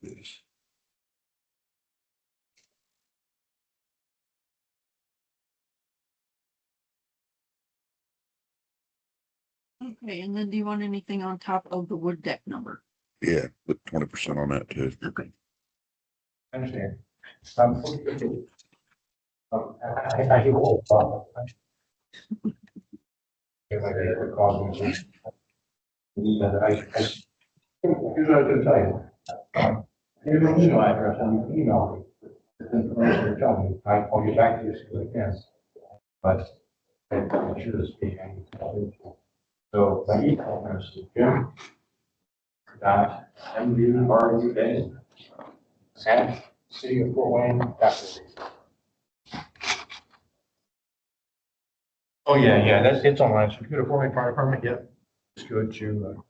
Yes. Okay, and then do you want anything on top of the wood deck number? Yeah, put 20% on that too. Okay. I understand. I do all. If I get a call. Here's what I was gonna tell you. Here's my email address, and you can email me. This information you're telling me, I'll get back to you as soon as I can. But I'm sure this meeting. So my email address is Jim. Dot MDRUA. At City of Fort Wayne. Oh, yeah, it's online. So if you go to Fort Wayne Fire Department, yep. Just go to,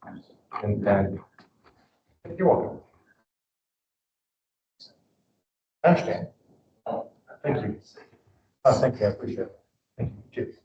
and you're welcome. I understand. Thank you. Oh, thank you, I appreciate it. Thank you, Chip.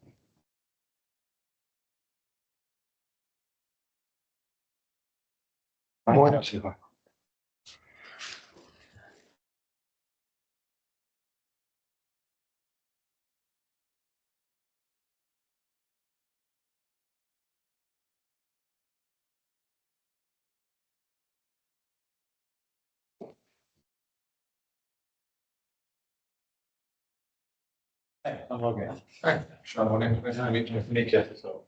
Hey, I'm okay. Hi, Sean, nice to meet you, so.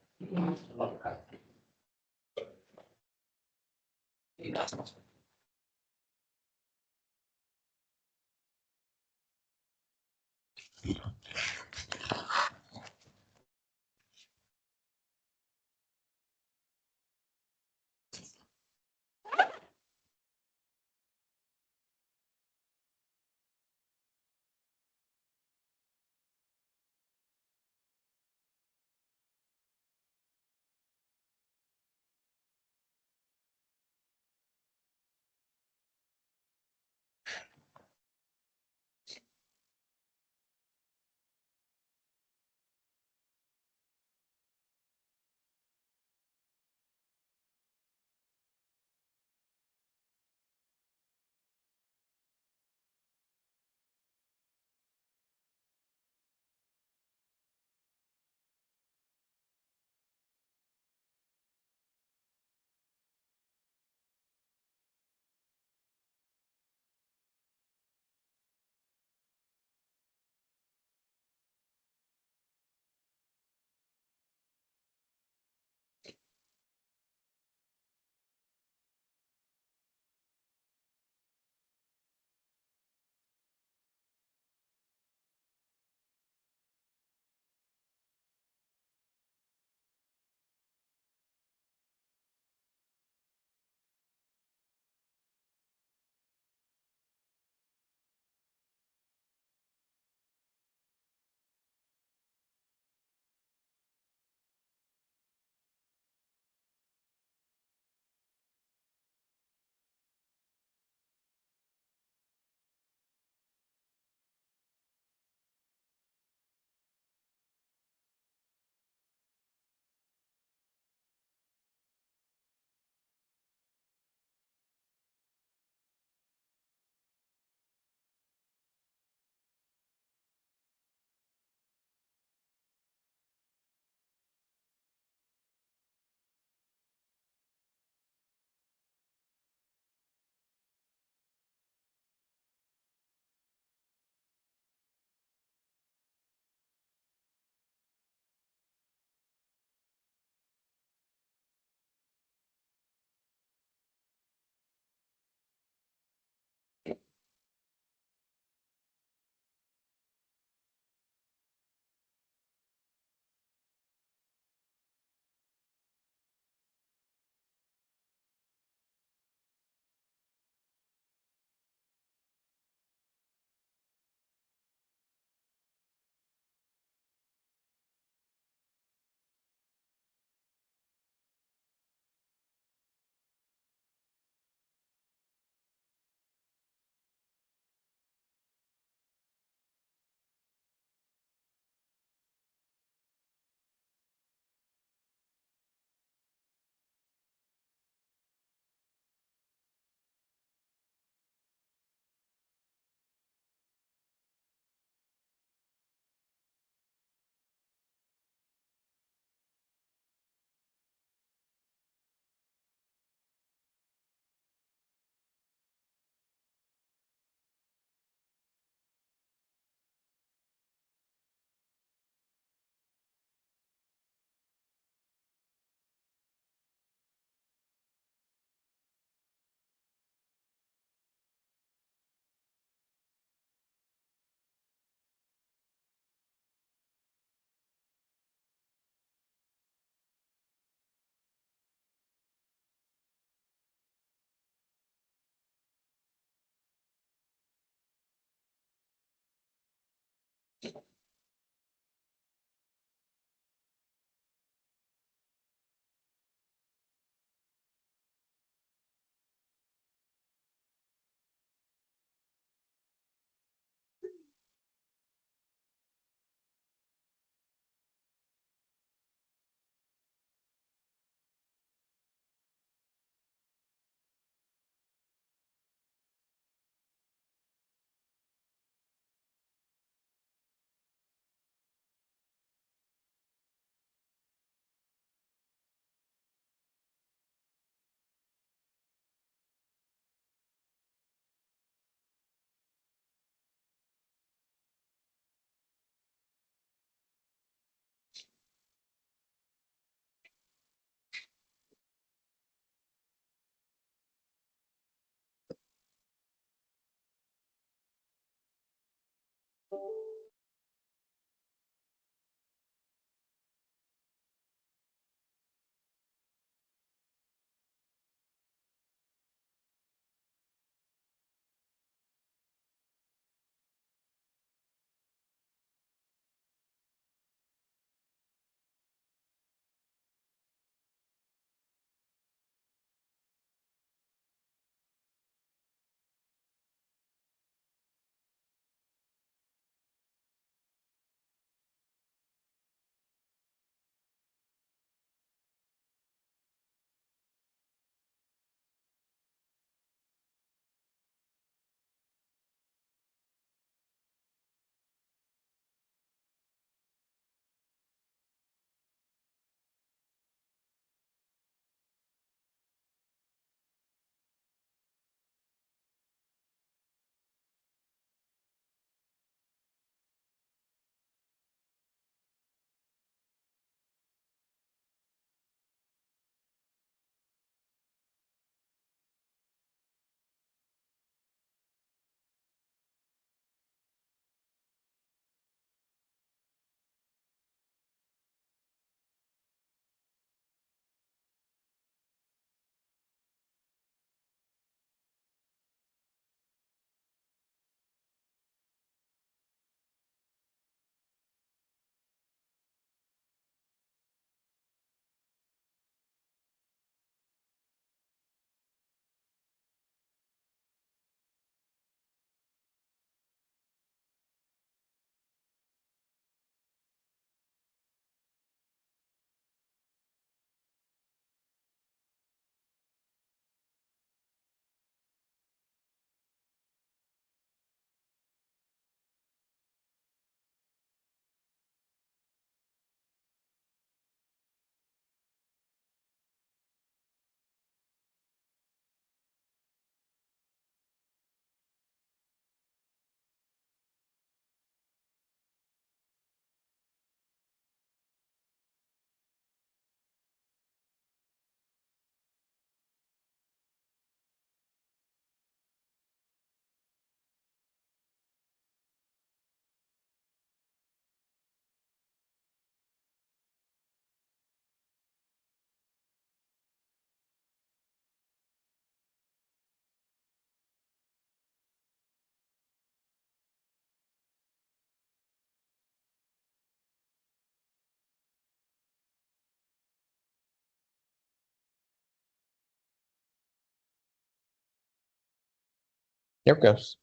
There it goes.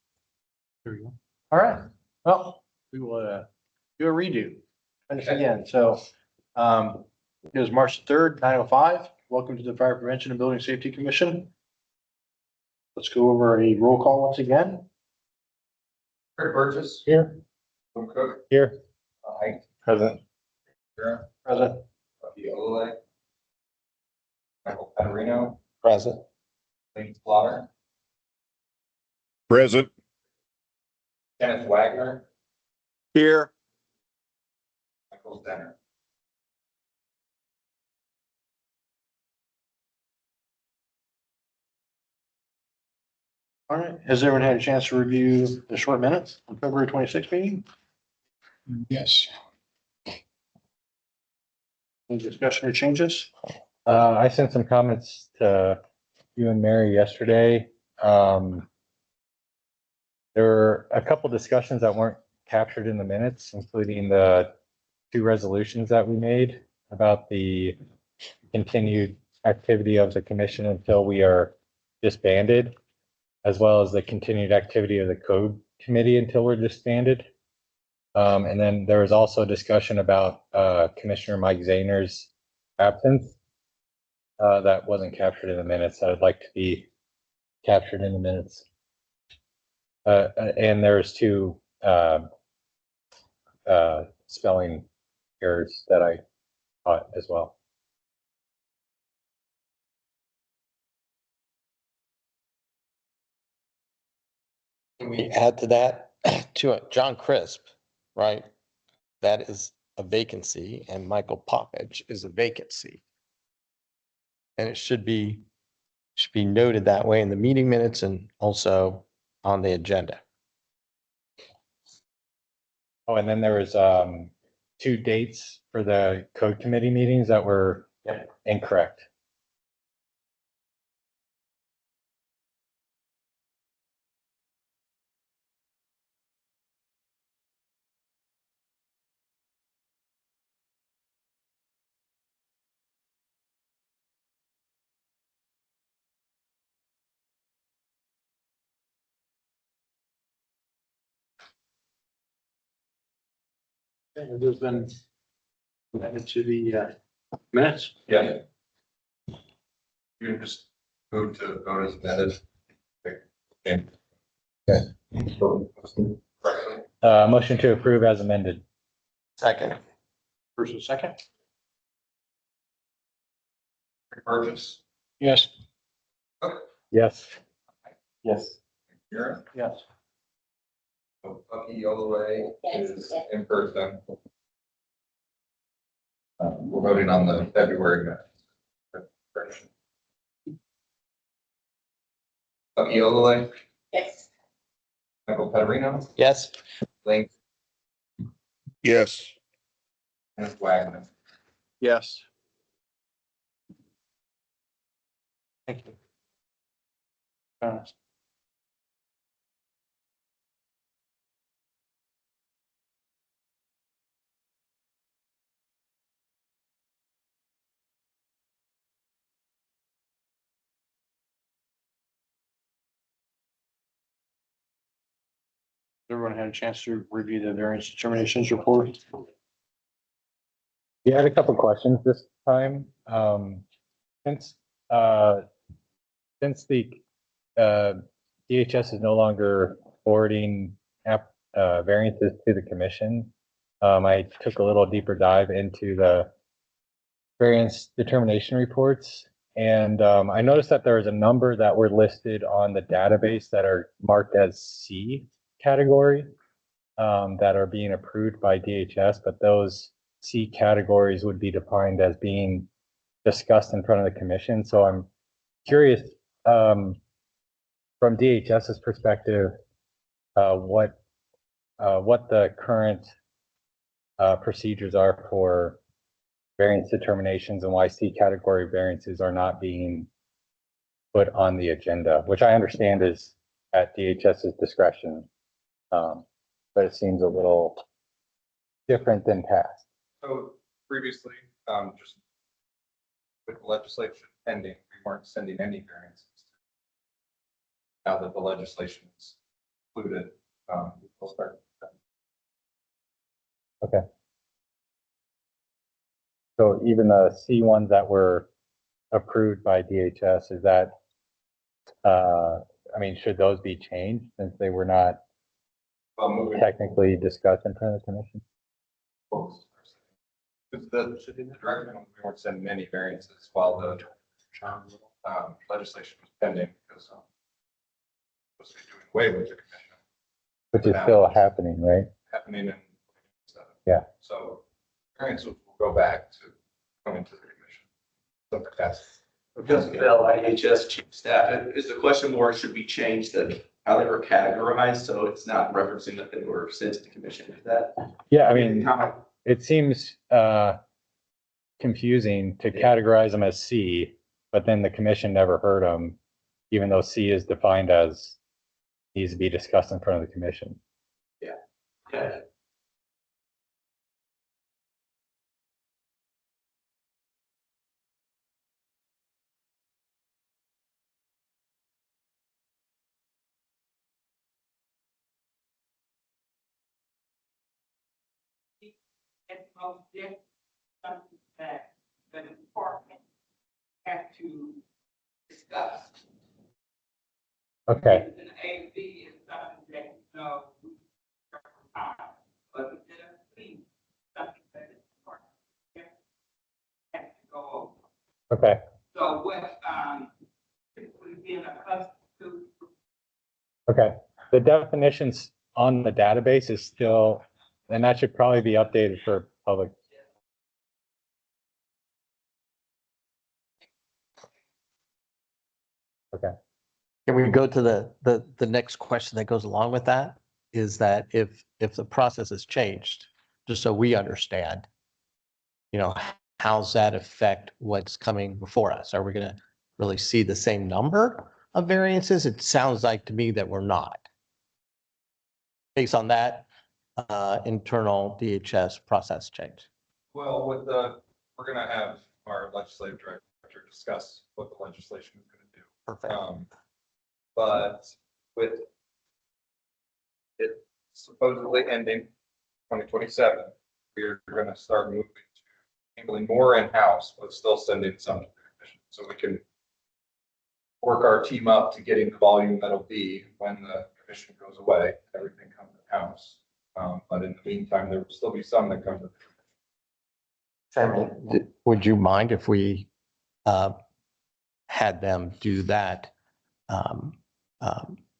There we go. All right, well, we will do a redo. Finish again, so it was March 3rd, 9:05. Welcome to the Fire Prevention and Building Safety Commission. Let's go over a roll call once again. Kurt Burgess. Here. Tim Cook. Here. Ike. Present. Karen. Present. Bucky Olay. Michael Paterino. Present. Lane Slaughter. Present. Kenneth Wagner. Here. Michael Zenner. All right, has everyone had a chance to review the short minutes on February 26th meeting? Yes. Any discussion or changes? I sent some comments to you and Mary yesterday. There were a couple discussions that weren't captured in the minutes, including the two resolutions that we made about the continued activity of the commission until we are disbanded, as well as the continued activity of the code committee until we're disbanded. And then there was also discussion about Commissioner Mike Zahner's absence. That wasn't captured in the minutes. I would like to be captured in the minutes. And there's two spelling errors that I caught as well. Can we add to that, to it, John Crisp, right? That is a vacancy and Michael Poppage is a vacancy. And it should be noted that way in the meeting minutes and also on the agenda. Oh, and then there was two dates for the code committee meetings that were incorrect. Have those been added to the minutes? Yeah. You can just move to vote as amended. Okay. Motion to approve as amended. Second. First and second? Kurt Burgess. Yes. Yes. Yes. Karen. Yes. Bucky Olay is in person. We're voting on the February minutes. Bucky Olay. Yes. Michael Paterino. Yes. Lane. Yes. Kenneth Wagner. Yes. Thank you. Everyone had a chance to review the variance determinations report? Yeah, I had a couple questions this time. Since the DHS is no longer forwarding variances to the commission, I took a little deeper dive into the variance determination reports. And I noticed that there was a number that were listed on the database that are marked as C category that are being approved by DHS, but those C categories would be defined as being discussed in front of the commission. So I'm curious, from DHS's perspective, what the current procedures are for variance determinations and why C category variances are not being put on the agenda, which I understand is at DHS's discretion. But it seems a little different than past. So previously, just with legislation pending, we weren't sending any variances. now that the legislation is included, we'll start. So even the C ones that were approved by DHS, is that, I mean, should those be changed since they were not Moving technically discussed in front of the commission? forward. Because the director, we weren't sending many variances while the legislation was pending because supposed to be doing away with the commission Which is still happening, right? happening in. Yeah. So variances will go back to coming to the commission. So that's. Just Bill, IHS chief staff, is the question more, should we change how they were categorized, so it's not referencing that they were sent to the commission, is that? Yeah, I mean, it seems confusing to categorize them as C, but then the commission never heard them, even though C is defined as needs to be discussed in front of the commission. Yeah. And most definitely something that the department have to discuss. Okay, An A B is something that, you know, but it doesn't mean something that the department has to go over. okay, So what, we've been accustomed to, okay. The definitions on the database is still, and that should probably be updated for public. Okay. Can we go to the next question that goes along with that? Is that if the process has changed, just so we understand, how's that affect what's coming before us? Are we gonna really see the same number of variances? It sounds like to me that we're not. Based on that, internal DHS process change. Well, we're gonna have our legislative director discuss what the legislation is gonna do. Perfect. But with it supposedly ending 2027, we're gonna start moving to handling more in-house, but still sending some to the commission. So we can work our team up to getting the volume that'll be when the commission goes away, everything comes in-house. But in the meantime, there will still be some that come to the commission. Would you mind if we had them do that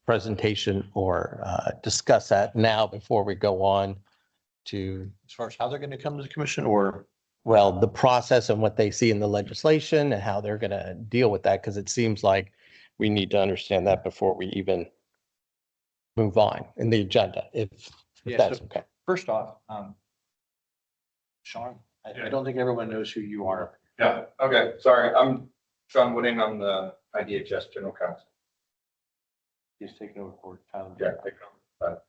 presentation or discuss that now before we go on to, as far as how they're going to come to the commission, or, well, the process and what they see in the legislation and how they're going to deal with that? Because it seems like we need to understand that before we even move on in the agenda, if Yeah, that's so- okay. First off, Sean, I don't think everyone knows who you are. Yeah, okay, sorry, I'm Sean Wooding, I'm the IDHS General Counsel. He's taking over for Tyler. Yeah, take it over.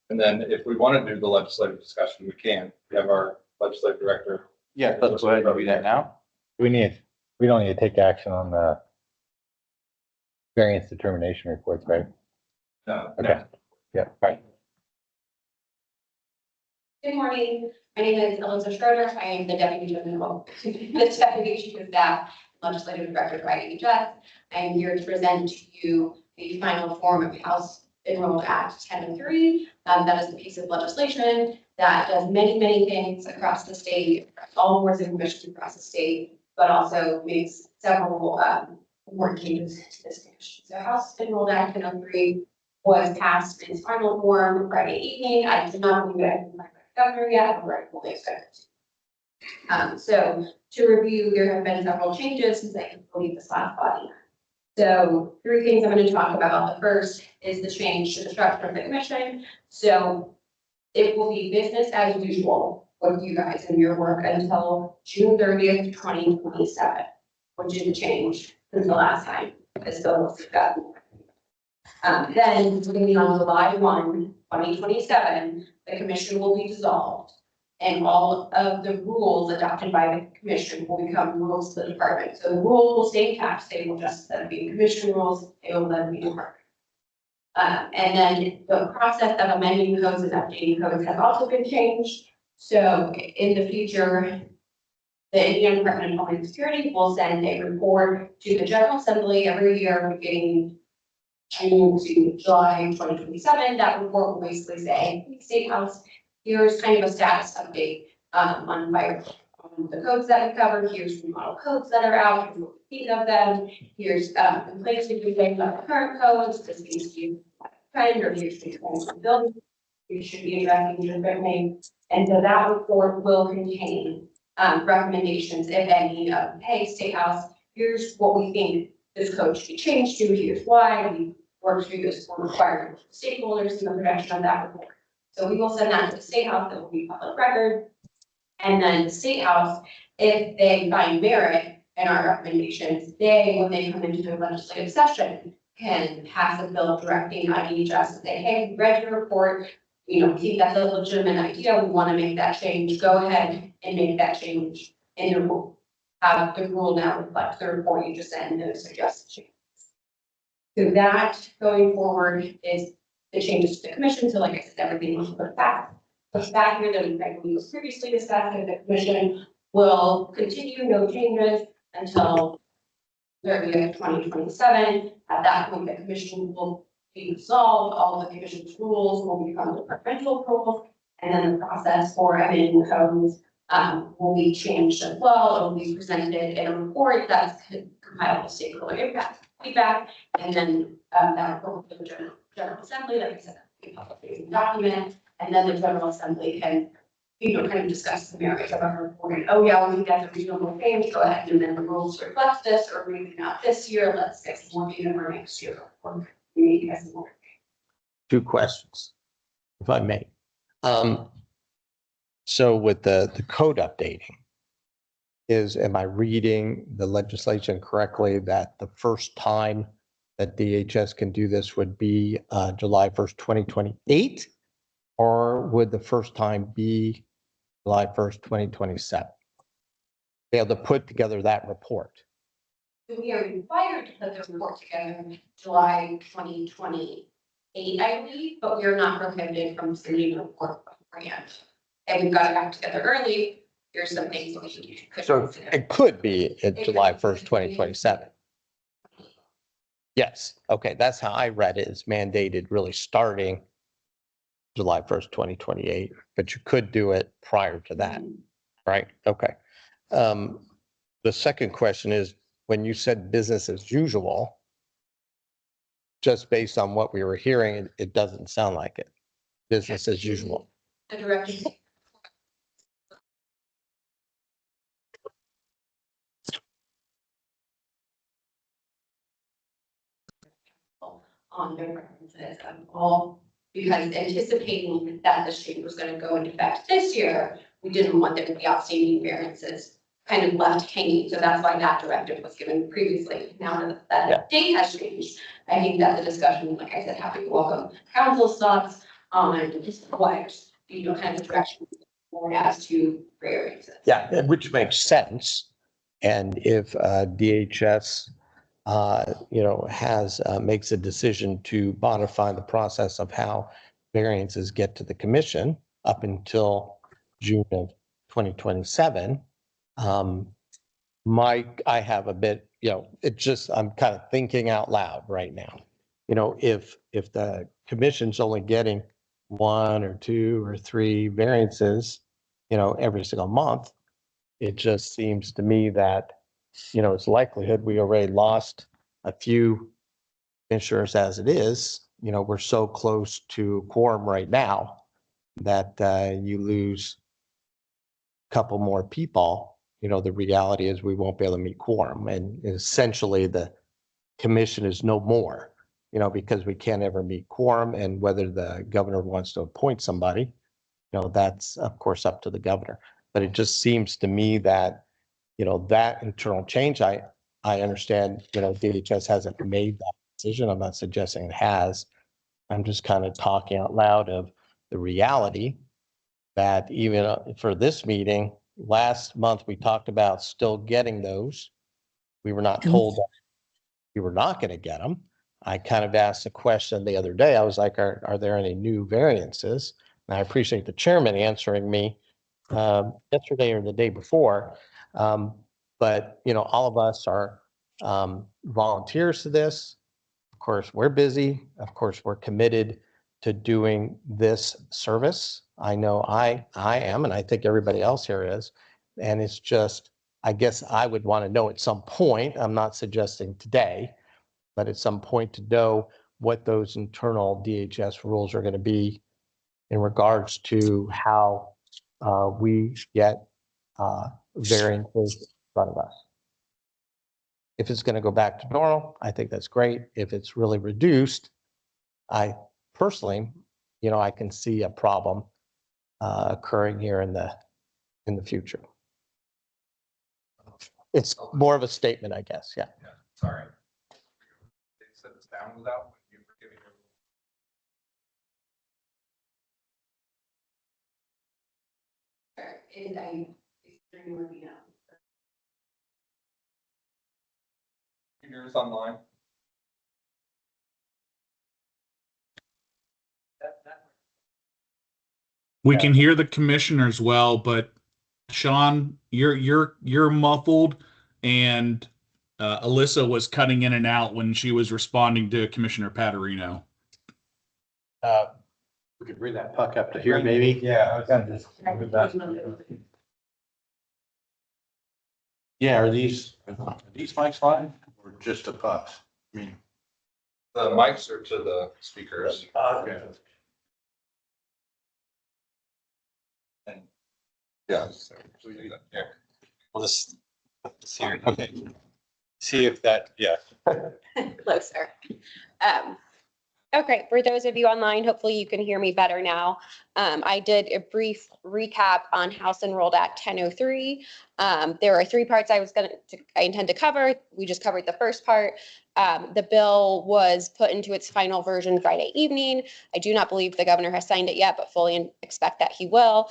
And then if we want to do the legislative discussion, we can. We have our legislative director. Yeah, let's go ahead and do that now. We don't need to take action on the variance determination reports, right? Okay. Yeah, right. Good morning. My name is Elizabeth Schroeder. I am the Deputy General, the Deputy Chief of Staff, Legislative Director for IHS. I am here to present to you the final form of House Enrolled Act 1003. That is a piece of legislation that does many, many things across the state, all boards and commissions across the state, but also makes several important changes to this commission. So House Enrolled Act 1003 was passed in its final form Friday evening. I did not believe it had been signed by the governor yet, or I fully expect it to. So to review, there have been several changes since I believe this last body. So 3 things I'm going to talk about. The first is the change to the structure of the commission. So it will be business as usual with you guys in your work until June 30th, 2027, which is a change since the last time this bill was discussed. Then beginning on July 1, 2027, the commission will be dissolved and all of the rules adopted by the commission will become rules to the department. So the rules will stay intact, they will just instead of being commission rules, they will then be department. And then the process of amending codes and updating codes has also been changed. So in the future, the Indiana Department of Homeland Security will send a report to the General Assembly every year beginning to July 2027. That report will basically say, State House, here's kind of a status update on fire, on the codes that we covered, here's the model codes that are out, here's what we think of them, here's complaints we can make about the current codes, this needs to be trend, or here's the trends in the building, we should be addressing differently. And so that report will contain recommendations, if any, of, hey, State House, here's what we think this code should be changed to, here's why, we work through this for required stakeholders in the production of that report. So we will send that to the State House, that will be public record. And then the State House, if they find merit in our recommendations, they, when they come into the legislative session, can pass a bill directing IDHS and say, hey, we read your report, you know, we think that's a legitimate idea, we want to make that change, go ahead and make that change in the rule. Have the rule now reflect the report you just sent and those suggested changes. So that going forward is the changes to the commission. So like I said, everything was pushed back here that we was previously discussed, and the commission will continue, no changes until 30th, 2027. At that point, the commission will be resolved, all the commission's rules will become departmental rules, and then the process for amending codes will be changed as well. It will be presented in a report that's compiled with stakeholder impact feedback, and then that will go to the General Assembly, like I said, a public facing document, and then the General Assembly can, you know, kind of discuss the merits of our report. And, oh yeah, we think that's a reasonable change, go ahead and amend the rules to reflect this, or maybe not this year, let's get some more data for next year. Or we need to get some more. Two questions, if I may. So with the code updating, am I reading the legislation correctly that the first time that DHS can do this would be July 1st, 2028? Or would the first time be July 1st, 2027? Be able to put together that report? We are required to put the report together July 2028, I believe, but we are not prohibited from sending a report beforehand. And we've got it back together early. Here's some things that we could. So consider. it could be at July 1st, 2027. Yes, okay, that's how I read it. It's mandated really starting July 1st, 2028, but you could do it prior to that, right? Okay. The second question is, when you said business as usual, just based on what we were hearing, it doesn't sound like it. Business as usual. The direction. On their references all, because anticipating that this change was going to go into effect this year, we didn't want there to be outstanding variances kind of left hanging. So that's why that directive was given previously. Now that that date has changed, I think that the discussion, like I said, happy to welcome council's thoughts on what, you know, kind of direction or as to variances. Yeah, which makes sense. And if DHS you know, makes a decision to modify the process of how variances get to the commission up until June of 2027. Mike, I have a bit, you know, I'm kind of thinking out loud right now. You know, if the commission's only getting 1 or 2 or 3 variances, you know, every single month, it just seems to me that, you know, it's likelihood we already lost a few insurers as it is. You know, we're so close to quorum right now that you lose a couple more people. You know, the reality is we won't be able to meet quorum, and essentially the commission is no more, you know, because we can't ever meet quorum. And whether the governor wants to appoint somebody, you know, that's of course up to the governor. But it just seems to me that, you know, that internal change, I understand, you know, DHS hasn't made that decision. I'm not suggesting it has. I'm just kind of talking out loud of the reality that even for this meeting, last month, we talked about still getting those. We were not told that we were not going to get them. I kind of asked a question the other day. I was like, are there any new variances? And I appreciate the chairman answering me yesterday or the day before. But, you know, all of us are volunteers to this. Of course, we're busy. Of course, we're committed to doing this service. I know I am, and I think everybody else here is. And it's just, I guess I would want to know at some point, I'm not suggesting today, but at some point to know what those internal DHS rules are going to be in regards to how we get variances in front of us. If it's going to go back to normal, I think that's great. If it's really reduced, I personally, you know, I can see a problem occurring here in the future. It's more of a statement, I guess. Yeah. Yeah, sorry. They said the sound was out when you were giving your. Is I, working out. Yours online. We can hear the commissioners well, but Sean, you're muffled, and Alyssa was cutting in and out when she was responding to Commissioner Paterino. We could bring that puck up to here, maybe. Yeah, I was gonna just move that. Yeah, are these mics live or just a puck? I mean. The mics are to the speakers. Okay. And yeah. Yeah. We'll just see. Okay. See if that, yeah. Closer. Okay, for those of you online, hopefully you can hear me better now. I did a brief recap on House Enrolled Act 1003. There are three parts I intend to cover. We just covered the first part. The bill was put into its final version Friday evening. I do not believe the governor has signed it yet, but fully expect that he will.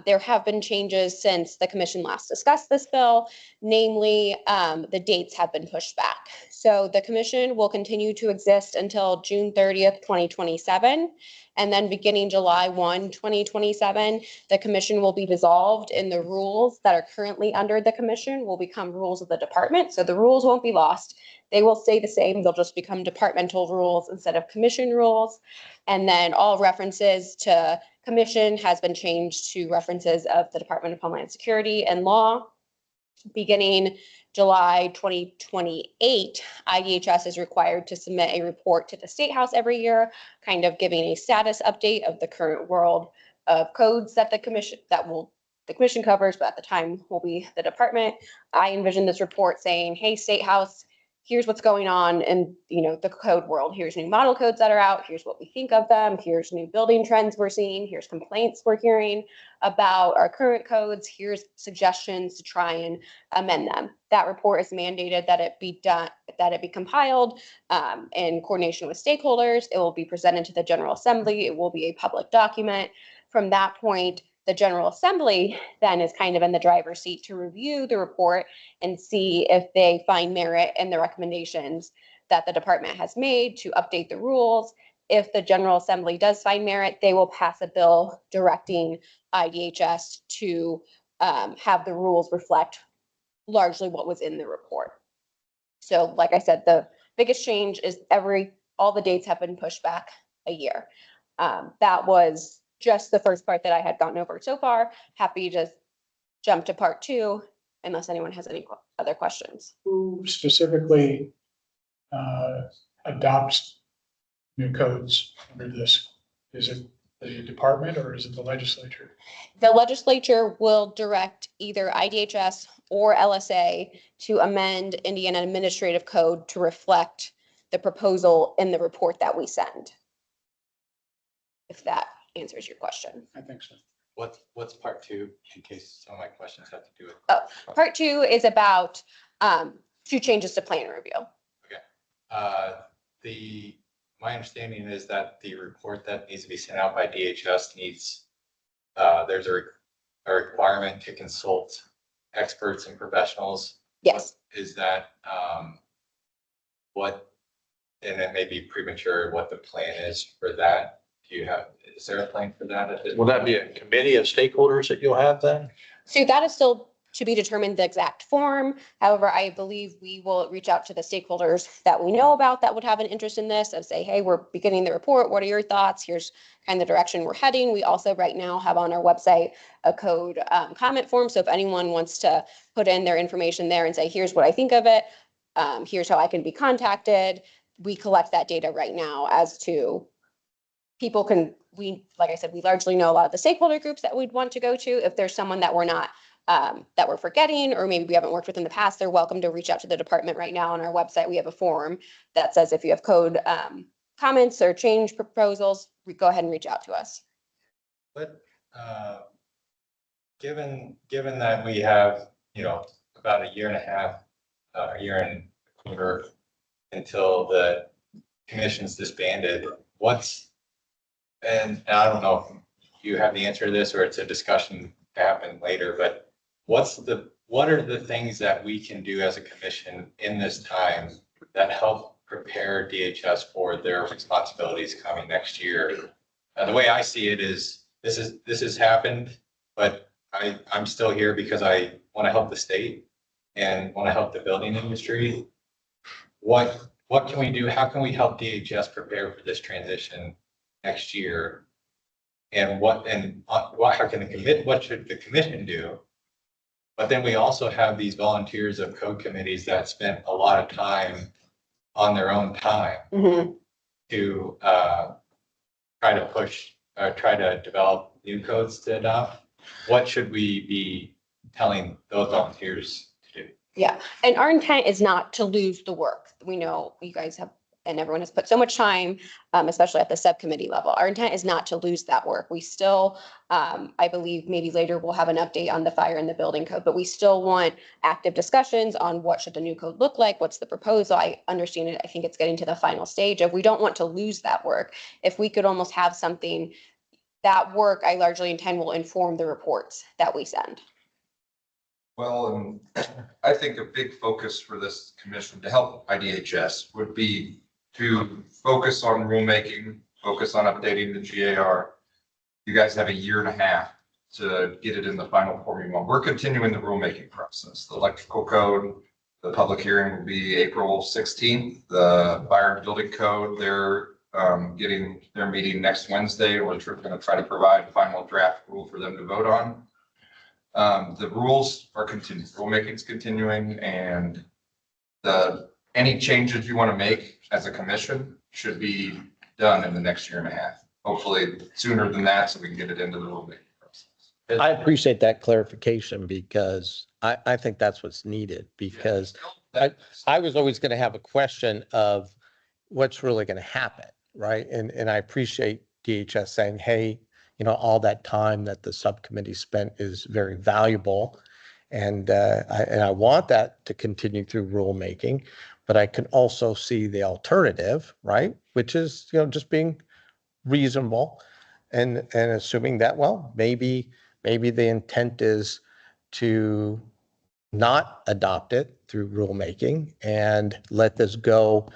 There have been changes since the commission last discussed this bill. Namely, the dates have been pushed back. So the commission will continue to exist until June 30th, 2027. And then beginning July 1, 2027, the commission will be dissolved and the rules that are currently under the commission will become rules of the department. So the rules won't be lost. They will stay the same. They'll just become departmental rules instead of commission rules. And then all references to commission has been changed to references of the Department of Homeland Security and law. Beginning July 2028, IDHS is required to submit a report to the State House every year, kind of giving a status update of the current world of codes that the commission covers, but at the time will be the department. I envision this report saying, hey, State House, here's what's going on in the code world. Here's new model codes that are out. Here's what we think of them. Here's new building trends we're seeing. Here's complaints we're hearing about our current codes. Here's suggestions to try and amend them. That report is mandated that it be done, that it be compiled in coordination with stakeholders. It will be presented to the General Assembly. It will be a public document. From that point, the General Assembly then is kind of in the driver's seat to review the report and see if they find merit in the recommendations that the department has made to update the rules. If the General Assembly does find merit, they will pass a bill directing IDHS to have the rules reflect largely what was in the report. So like I said, the biggest change is all the dates have been pushed back a year. That was just the first part that I had gotten over so far. Happy to jump to part two, unless anyone has any other questions. Who specifically adopts new codes under this? Is it the department or is it the legislature? The legislature will direct either IDHS or LSA to amend Indiana Administrative Code to reflect the proposal in the report that we send. If that answers your question. I think so. What's part two, in case some of my questions have to do with? Part two is about two changes to plan review. Okay. My understanding is that the report that needs to be sent out by DHS needs there's a requirement to consult experts and professionals. Yes. Is that, what, and it may be premature, what the plan is for that? Is there a plan for that? Will that be a committee of stakeholders that you'll have then? So that is still to be determined, the exact form. However, I believe we will reach out to the stakeholders that we know about that would have an interest in this and say, hey, we're beginning the report. What are your thoughts? Here's kind of the direction we're heading. We also right now have on our website a code comment form. So if anyone wants to put in their information there and say, here's what I think of it, here's how I can be contacted. We collect that data right now as to people can, like I said, we largely know a lot of the stakeholder groups that we'd want to go to. If there's someone that we're not, that we're forgetting, or maybe we haven't worked with in the past, they're welcome to reach out to the department. Right now on our website, we have a form that says if you have code comments or change proposals, go ahead and reach out to us. But, given that we have, about a year and a half, a year and a quarter until the commission's disbanded, and I don't know if you have the answer to this or it's a discussion to happen later, but what are the things that we can do as a commission in this time that help prepare DHS for their responsibilities coming next year? The way I see it is, this has happened, but I'm still here because I want to help the state and want to help the building industry. What can we do? How can we help DHS prepare for this transition next year? And what should the commission do? But then we also have these volunteers of code committees that spent a lot of time on their own time to try to develop new codes to adopt. What should we be telling those volunteers to do? Yeah, and our intent is not to lose the work. We know you guys have, and everyone has put so much time, especially at the subcommittee level. Our intent is not to lose that work. We still, I believe maybe later we'll have an update on the fire and the building code, but we still want active discussions on what should the new code look like? What's the proposal? I understand it. I think it's getting to the final stage of, we don't want to lose that work. If we could almost have something, that work I largely intend will inform the reports that we send. Well, and I think a big focus for this commission to help IDHS would be to focus on rulemaking, focus on updating the GAR. You guys have a year and a half to get it in the final form you want. We're continuing the rulemaking process. The electrical code, the public hearing will be April 16th. The fire and building code, they're getting their meeting next Wednesday. We're going to try to provide a final draft rule for them to vote on. The rules are continuing, rulemaking is continuing, and any changes you want to make as a commission should be done in the next year and a half. Hopefully sooner than that, so we can get it into the rulemaking process. I appreciate that clarification because I think that's what's needed, because I was always going to have a question of what's really going to happen, right? And I appreciate DHS saying, hey, all that time that the subcommittee spent is very valuable. And I want that to continue through rulemaking, but I can also see the alternative, right? Which is, just being reasonable and assuming that, well, maybe the intent is to not adopt it through rulemaking and let this go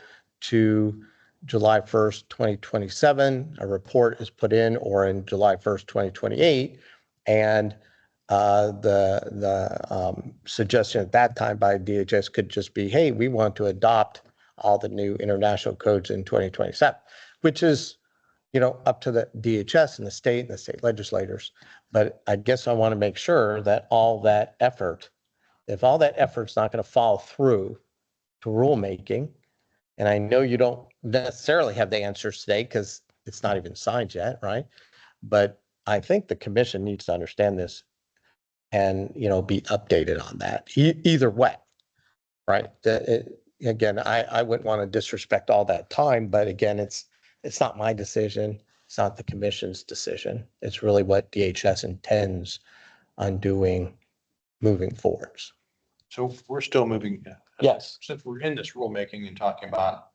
to July 1st, 2027, a report is put in, or in July 1st, 2028. And the suggestion at that time by DHS could just be, hey, we want to adopt all the new international codes in 2027, which is, up to the DHS and the state legislators. But I guess I want to make sure that all that effort, if all that effort's not going to fall through to rulemaking, and I know you don't necessarily have the answers today because it's not even signed yet, right? But I think the commission needs to understand this and, be updated on that either way, right? Again, I wouldn't want to disrespect all that time, but again, it's not my decision. It's not the commission's decision. It's really what DHS intends on doing moving forwards. So we're still moving. Yes. Since we're in this rulemaking and talking about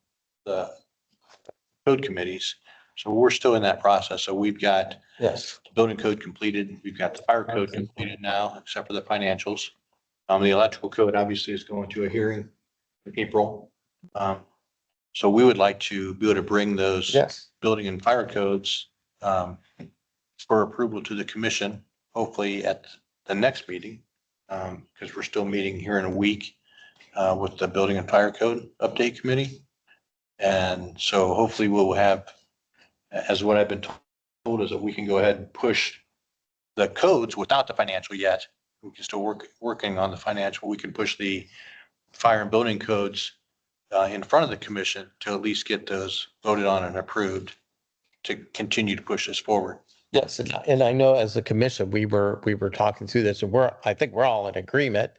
the code committees, So we're still in that process. So we've got Yes. the building code completed. We've got the fire code completed now, except for the financials. The electrical code obviously is going to a hearing in April. So we would like to be able to bring those Yes. building and fire codes for approval to the commission, hopefully at the next meeting. Because we're still meeting here in a week with the building and fire code update committee. And so hopefully we'll have, as what I've been told, is that we can go ahead and push the codes without the financial yet. We can still working on the financial. We can push the fire and building codes in front of the commission to at least get those voted on and approved to continue to push this forward. Yes, and I know as a commission, we were talking through this, and I think we're all in agreement.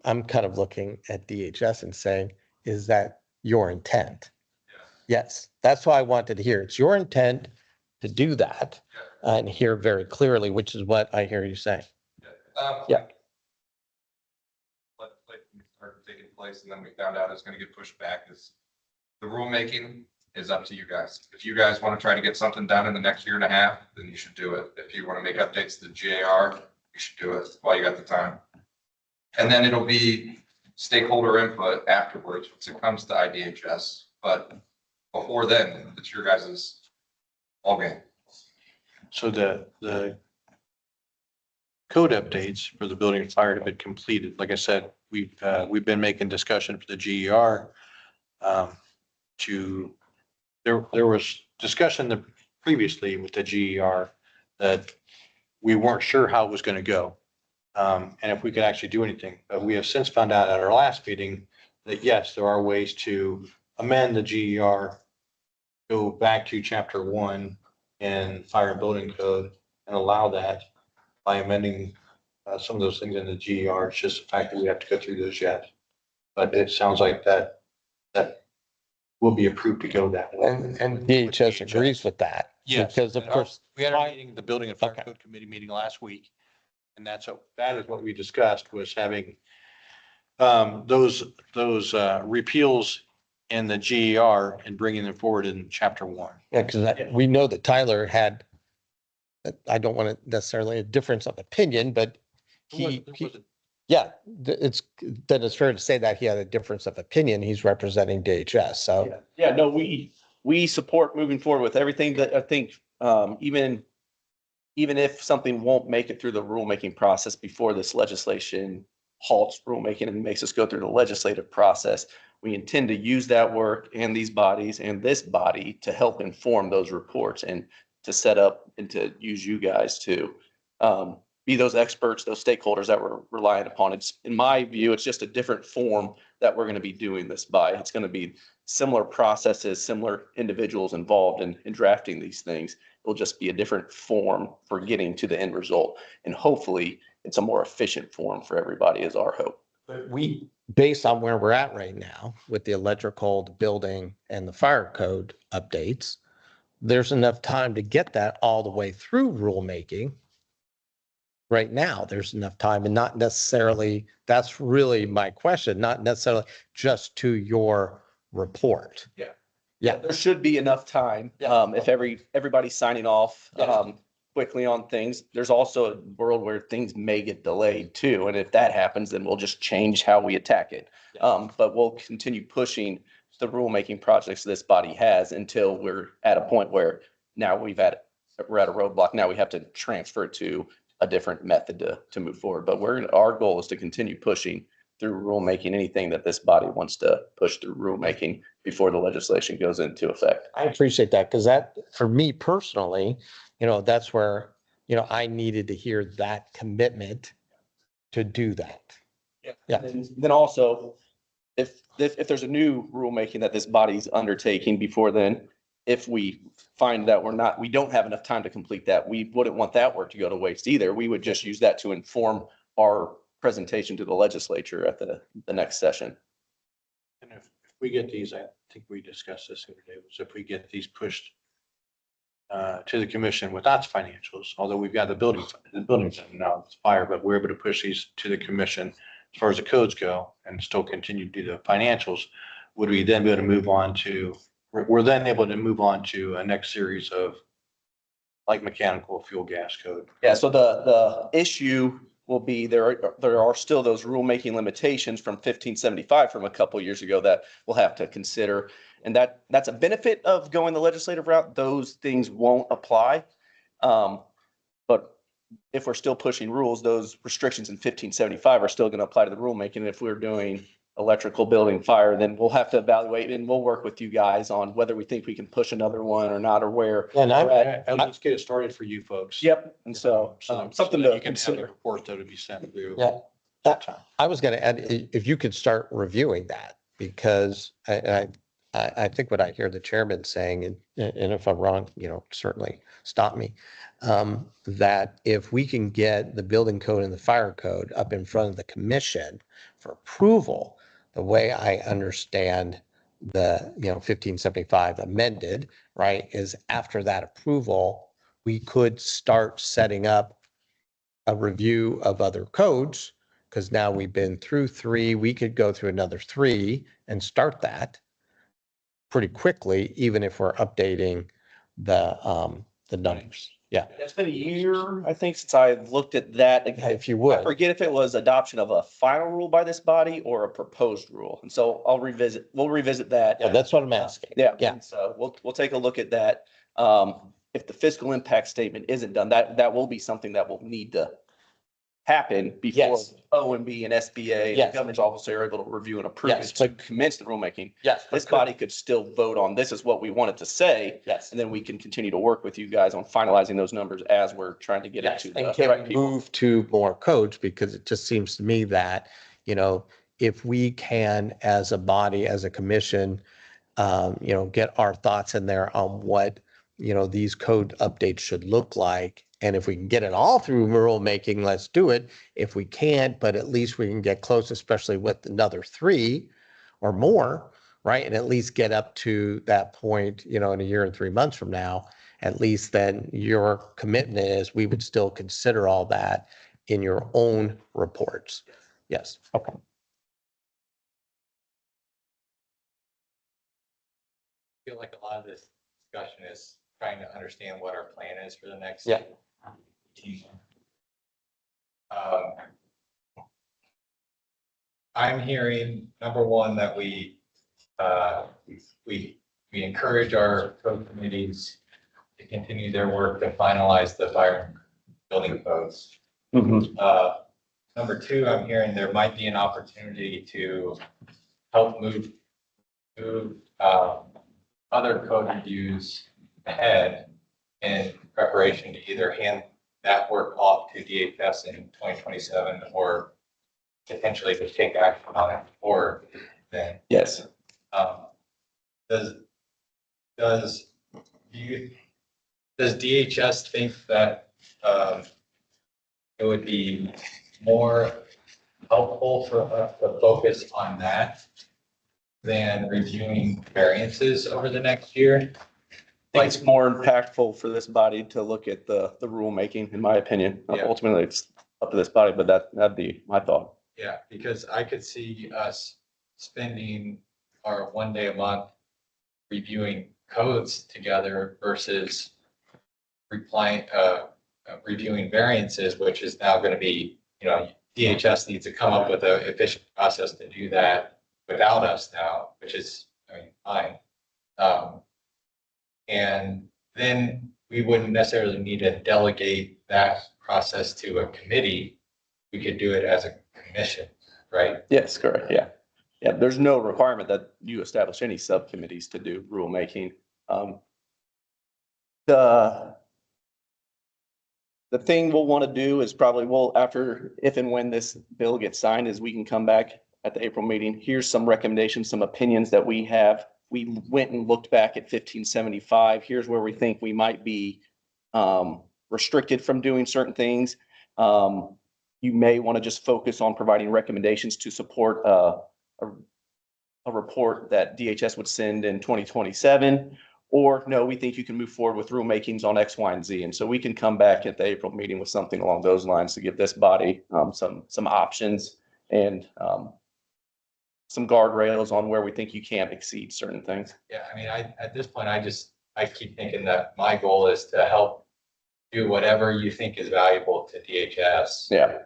I'm kind of looking at DHS and saying, is that your intent? Yes, that's why I wanted to hear. It's your intent to do that and hear very clearly, which is what I hear you saying. Yeah. Legislation started taking place, and then we found out it's gonna get pushed back. Is the rulemaking is up to you guys. If you guys want to try to get something done in the next year and a half, then you should do it. If you want to make updates to the GAR, you should do it while you got the time. And then it'll be stakeholder input afterwards once it comes to IDHS. But before then, it's your guys' all game. So the code updates for the building and fire have been completed. Like I said, we've been making discussion for the GER there was discussion previously with the GER that we weren't sure how it was going to go. And if we could actually do anything, but we have since found out at our last meeting that yes, there are ways to amend the GER, go back to chapter 1 in fire and building code and allow that by amending some of those things in the GER. It's just the fact that we have to go through those yet. But it sounds like that will be approved to go that way. And DHS agrees with that. Yes. Because of course. We had our meeting, the building and fire Okay. code committee meeting last week. And that is what we discussed, was having those repeals in the GER and bringing them forward in chapter 1. Yeah, because we know that Tyler had, I don't want to necessarily a difference of opinion, but yeah, it's fair to say that he had a difference of opinion. He's representing DHS, so. Yeah, no, we support moving forward with everything that I think, even if something won't make it through the rulemaking process before this legislation halts rulemaking and makes us go through the legislative process, we intend to use that work and these bodies and this body to help inform those reports and to set up and to use you guys to be those experts, those stakeholders that we're relying upon. It's, in my view, it's just a different form that we're going to be doing this by. It's going to be similar processes, similar individuals involved in drafting these things. It'll just be a different form for getting to the end result. And hopefully it's a more efficient form for everybody is our hope. We, based on where we're at right now with the electrical, the building and the fire code updates, there's enough time to get that all the way through rulemaking. Right now, there's enough time, and not necessarily, that's really my question, not necessarily just to your report. Yeah. There should be enough time, if everybody's signing off, quickly on things. There's also a world where things may get delayed too. And if that happens, then we'll just change how we attack it. But we'll continue pushing the rulemaking projects this body has until we're at a point where now we're at a roadblock. Now we have to transfer it to a different method to move forward. But our goal is to continue pushing through rulemaking, anything that this body wants to push through rulemaking before the legislation goes into effect. I appreciate that, because that, for me personally, that's where, I needed to hear that commitment to do that. Yeah. And then also, if there's a new rulemaking that this body's undertaking before then, if we find that we don't have enough time to complete that, we wouldn't want that work to go to waste either. We would just use that to inform our presentation to the legislature at the next session. And if we get these, I think we discussed this the other day, was if we get these pushed to the commission without financials, although we've got the buildings now, it's fire, but we're able to push these to the commission as far as the codes go and still continue to do the financials, would we then be able to move on to we're then able to move on to a next series of like mechanical fuel gas code. Yeah, so the issue will be there are still those rulemaking limitations from 1575 from a couple years ago that we'll have to consider. And that's a benefit of going the legislative route. Those things won't apply. But if we're still pushing rules, those restrictions in 1575 are still going to apply to the rulemaking. And if we're doing electrical, building, fire, then we'll have to evaluate and we'll work with you guys on whether we think we can push another one or not, or where. And Let's get it started for you folks. Yep. And so something that to you can have the consider. reports that would be sent through. Yeah. I was going to add, if you could start reviewing that, because I think what I hear the chairman saying, and if I'm wrong, certainly stop me, that if we can get the building code and the fire code up in front of the commission for approval, the way I understand the, 1575 amended, right, is after that approval, we could start setting up a review of other codes, because now we've been through 3, we could go through another 3 and start that pretty quickly, even if we're updating the numbers. Yeah, It's been a year, I think, since I looked at that. if you I would. forget if it was adoption of a final rule by this body or a proposed rule. And so we'll revisit that. Yeah, that's what I'm asking. Yeah. Yeah. And so we'll take a look at that. If the fiscal impact statement isn't done, that will be something that will need to happen before Yes. OMB and SBA and Yes. the governor's office are able to review and approve Yes, it to but- commence the rulemaking. Yes. This body could still vote on, this is what we wanted to say. Yes. And then we can continue to work with you guys on finalizing those numbers as we're trying to get Yes, into and the can right we people. move to more codes, because it just seems to me that, if we can, as a body, as a commission, get our thoughts in there on what, these code updates should look like. And if we can get it all through rulemaking, let's do it. If we can't, but at least we can get close, especially with another 3 or more, right? And at least get up to that point, in a year and 3 months from now, at least then your commitment is we would still consider all that in your own reports. Yes. Okay. Feel like a lot of this discussion is trying to understand what our plan is for the next. Yeah. 18 I'm hearing, number one, that we encourage our code committees to continue their work to finalize the fire and building codes. Number two, I'm hearing there might be an opportunity to help move other code reviews ahead in preparation to either hand that work off to DHS in 2027 or potentially to take action on it or then. Yes. Does DHS think that it would be more helpful for us to focus on that than reviewing variances over the next year? I think it's more impactful for this body to look at the rulemaking, in my opinion. Yeah. Ultimately, it's up to this body, but that'd be my thought. Yeah, because I could see us spending our 1 day a month reviewing codes together versus reviewing variances, which is now going to be, DHS needs to come up with an efficient process to do that without us now, which is, fine. And then we wouldn't necessarily need to delegate that process to a committee. We could do it as a commission, right? Yes, correct. Yeah. Yeah. There's no requirement that you establish any subcommittees to do rulemaking. The thing we'll want to do is probably after, if and when this bill gets signed, is we can come back at the April meeting. Here's some recommendations, some opinions that we have. We went and looked back at 1575. Here's where we think we might be restricted from doing certain things. You may want to just focus on providing recommendations to support a report that DHS would send in 2027. Or no, we think you can move forward with rulemakings on X, Y, and Z. And so we can come back at the April meeting with something along those lines to give this body some options and some guardrails on where we think you can't exceed certain things. Yeah, I mean, at this point, I keep thinking that my goal is to help do whatever you think is valuable to DHS. Yeah.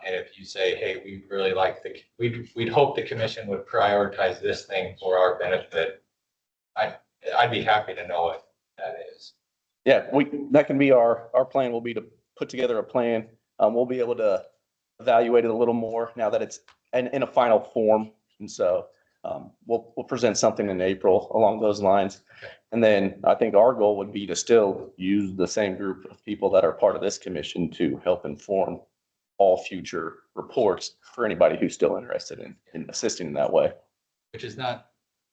And if you say, hey, we really like we'd hope the commission would prioritize this thing for our benefit. I'd be happy to know what that is. Yeah, that can be our plan will be to put together a plan. We'll be able to evaluate it a little more now that it's in a final form. And so we'll present something in April along those lines. Okay. And then I think our goal would be to still use the same group of people that are part of this commission to help inform all future reports for anybody who's still interested in assisting in that way. Which is not,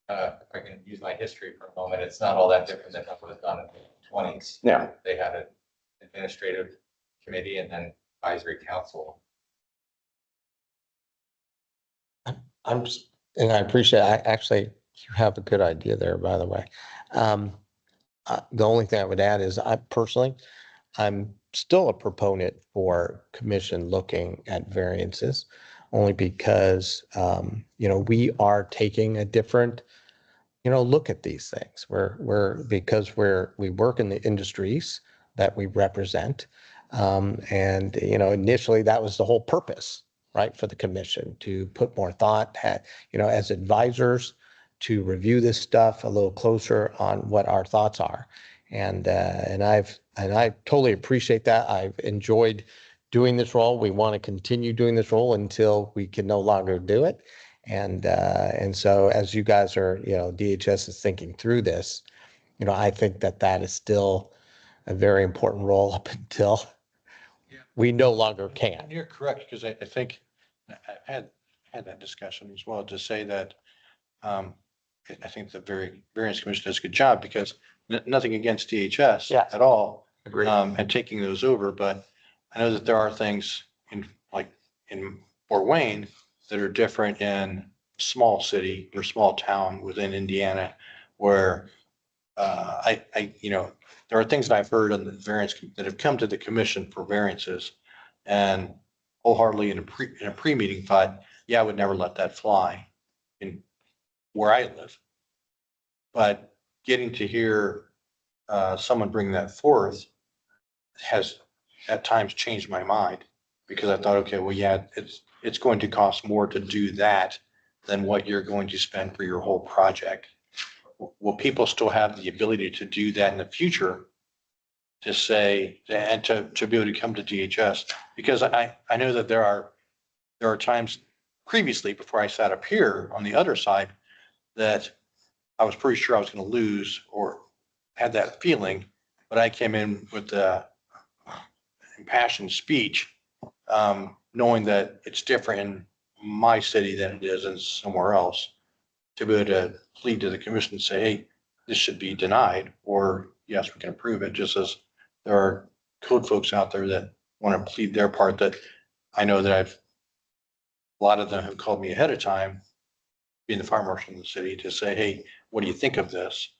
if I can use my history for a moment, it's not all that different than what was done in the 20s. Yeah. They had an administrative committee and then advisory council. And I appreciate, actually, you have a good idea there, by the way. The only thing I would add is I'm still a proponent for commission looking at variances, only because, we are taking a different, look at these things. Because we work in the industries that we represent. And, initially that was the whole purpose, right, for the commission to put more thought, as advisors, to review this stuff a little closer on what our thoughts are. And I totally appreciate that. I've enjoyed doing this role. We want to continue doing this role until we can no longer do it. And so as you guys are, DHS is thinking through this, I think that is still a very important role up until we no longer can. And you're correct, because I think I had that discussion as well to say that I think the variance commission does a good job, because nothing against DHS Yeah. at all. Agreed. And taking those over, but I know that there are things in Fort Wayne that are different in small city or small town within Indiana, where there are things that I've heard on the variance that have come to the commission for variances, and wholeheartedly in a pre-meeting thought, I would never let that fly in where I live. But getting to hear someone bring that forth has at times changed my mind, because I thought, okay, well, it's going to cost more to do that than what you're going to spend for your whole project. Will people still have the ability to do that in the future, to say, and to be able to come to DHS? Because I know that there are times previously, before I sat up here on the other side, that I was pretty sure I was going to lose, or had that feeling, but I came in with the impassioned speech, knowing that it's different in my city than it is in somewhere else, to be able to plead to the commission and say, hey, this should be denied, or yes, we can approve it, just as there are code folks out there that want to plead their part, that I know that a lot of them have called me ahead of time, being the fire marshal in the city, to say, hey, what do you think of this?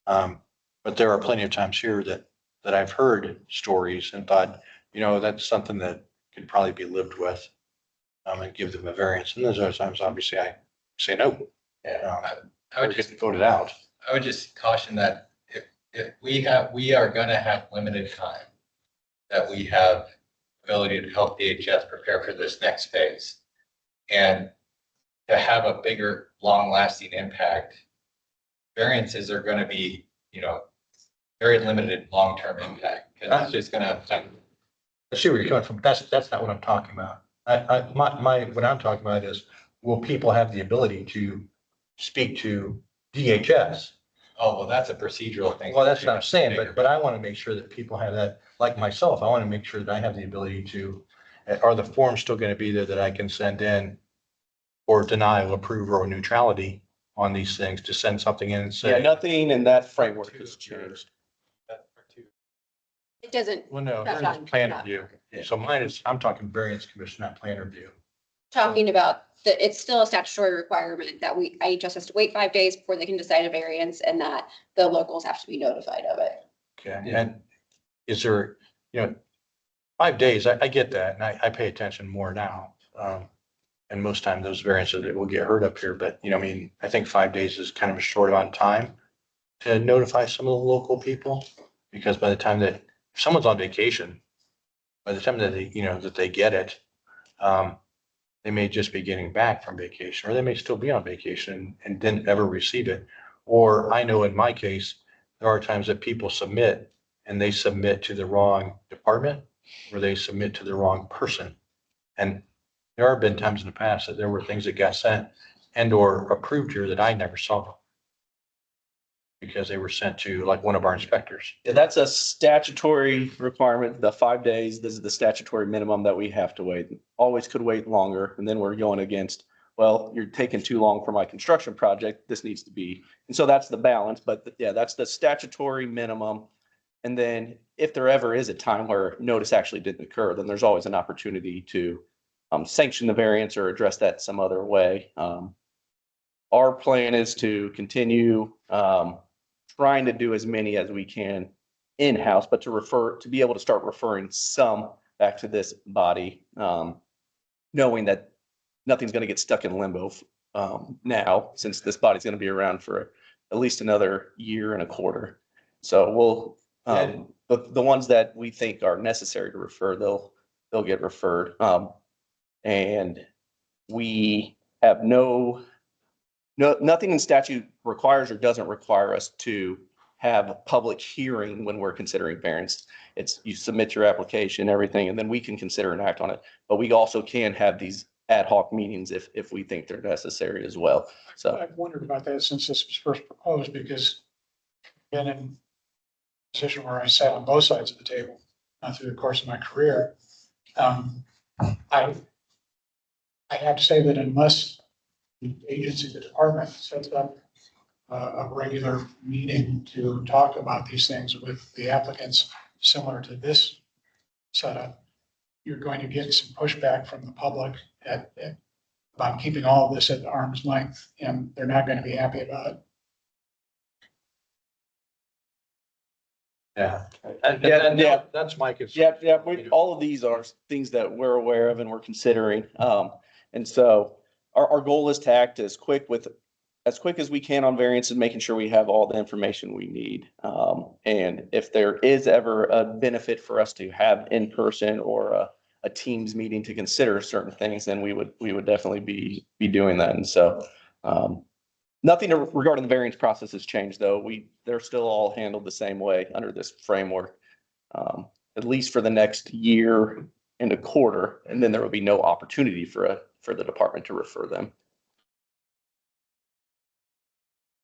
But there are plenty of times here that I've heard stories and thought, that's something that could probably be lived with, and give them a variance. And those other times, obviously, I say no. I would just vote it out. I would just caution that if we are gonna have limited time, that we have ability to help DHS prepare for this next phase. And to have a bigger, long-lasting impact, variances are gonna be, very limited long-term impact, because it's just gonna affect. I see where you're coming from. That's not what I'm talking about. What I'm talking about is, will people have the ability to speak to DHS? Oh, well, that's a procedural thing. Well, that's what I'm saying, but I want to make sure that people have that, like myself, I want to make sure that I have the ability to, are the forms still going to be there that I can send in, or denial, approve, or neutrality on these things, to send something in and say. Yeah, nothing in that framework has changed. It doesn't, Well, no, That's that's not- plan not- review. So mine is, I'm talking variance commission, not plan review. talking about that it's still a statutory requirement that IHS has to wait 5 days before they can decide a variance, and that the locals have to be notified of it. Okay, and is there, 5 days, I get that, and I pay attention more now. And most times those variances that will get heard up here, but I mean, I think 5 days is kind of a short amount of time to notify some of the local people, because by the time that, if someone's on vacation, by the time that that they get it, they may just be getting back from vacation, or they may still be on vacation and didn't ever receive it. Or I know in my case, there are times that people submit and they submit to the wrong department, or they submit to the wrong person. And there have been times in the past that there were things that got sent and or approved here that I never saw, because they were sent to like one of our inspectors. Yeah, that's a statutory requirement. The 5 days, this is the statutory minimum that we have to wait. Always could wait longer. And then we're going against, well, you're taking too long for my construction project. This needs to be. And so that's the balance. But yeah, that's the statutory minimum. And then if there ever is a time where notice actually didn't occur, then there's always an opportunity to sanction the variance or address that some other way. Our plan is to continue trying to do as many as we can in-house, but to be able to start referring some back to this body, knowing that nothing's going to get stuck in limbo now, since this body's going to be around for at least another year and a quarter. So we'll, the ones that we think are necessary to refer, they'll get referred. And we have nothing in statute requires or doesn't require us to have a public hearing when we're considering variance. It's you submit your application, everything, and then we can consider and act on it. But we also can have these ad hoc meetings if we think they're necessary as well. So I've wondered about that since this was first proposed, because I've been in a position where I sat on both sides of the table through the course of my career. I have to say that unless the agency, the department sets up a regular meeting to talk about these things with the applicants, similar to this setup, you're going to get some pushback from the public about keeping all of this at arm's length, and they're not going to be happy about it. Yeah. Yeah. That's my concern. yeah, all of these are things that we're aware of and we're considering. And so our goal is to act as quick as we can on variances, making sure we have all the information we need. And if there is ever a benefit for us to have in person or a Teams meeting to consider certain things, then we would definitely be doing that. And so nothing regarding the variance process has changed, though. They're still all handled the same way under this framework, at least for the next year and a quarter, and then there will be no opportunity for the department to refer them.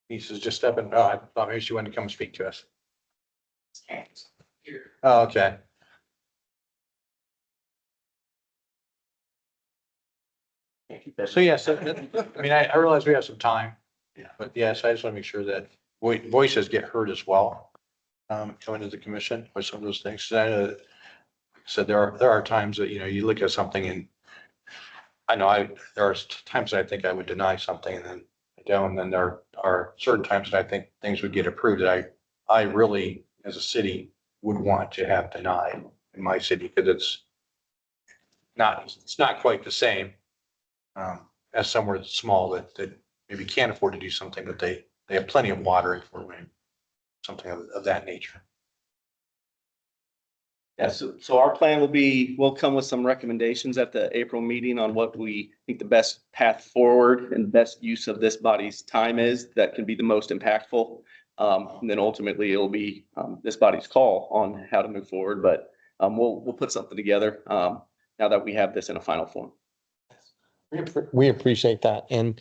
He says, just step in. Oh, I thought maybe she wanted to come speak to us. Oh, okay. So yes, I mean, I realize we have some time. Yeah. But yes, I just want to make sure that voices get heard as well. Coming to the commission with some of those things. I know that, so there are times that, you look at something and I know there are times that I think I would deny something and then I don't. And then there are certain times that I think things would get approved that I really, as a city, would want to have denied in my city, because it's not quite the same as somewhere that's small that maybe can't afford to do something, but they have plenty of water and for wind, something of that nature. Yeah, so our plan will be, we'll come with some recommendations at the April meeting on what we think the best path forward and the best use of this body's time is that can be the most impactful. And then ultimately it'll be this body's call on how to move forward, but we'll put something together now that we have this in a final form. We appreciate that. And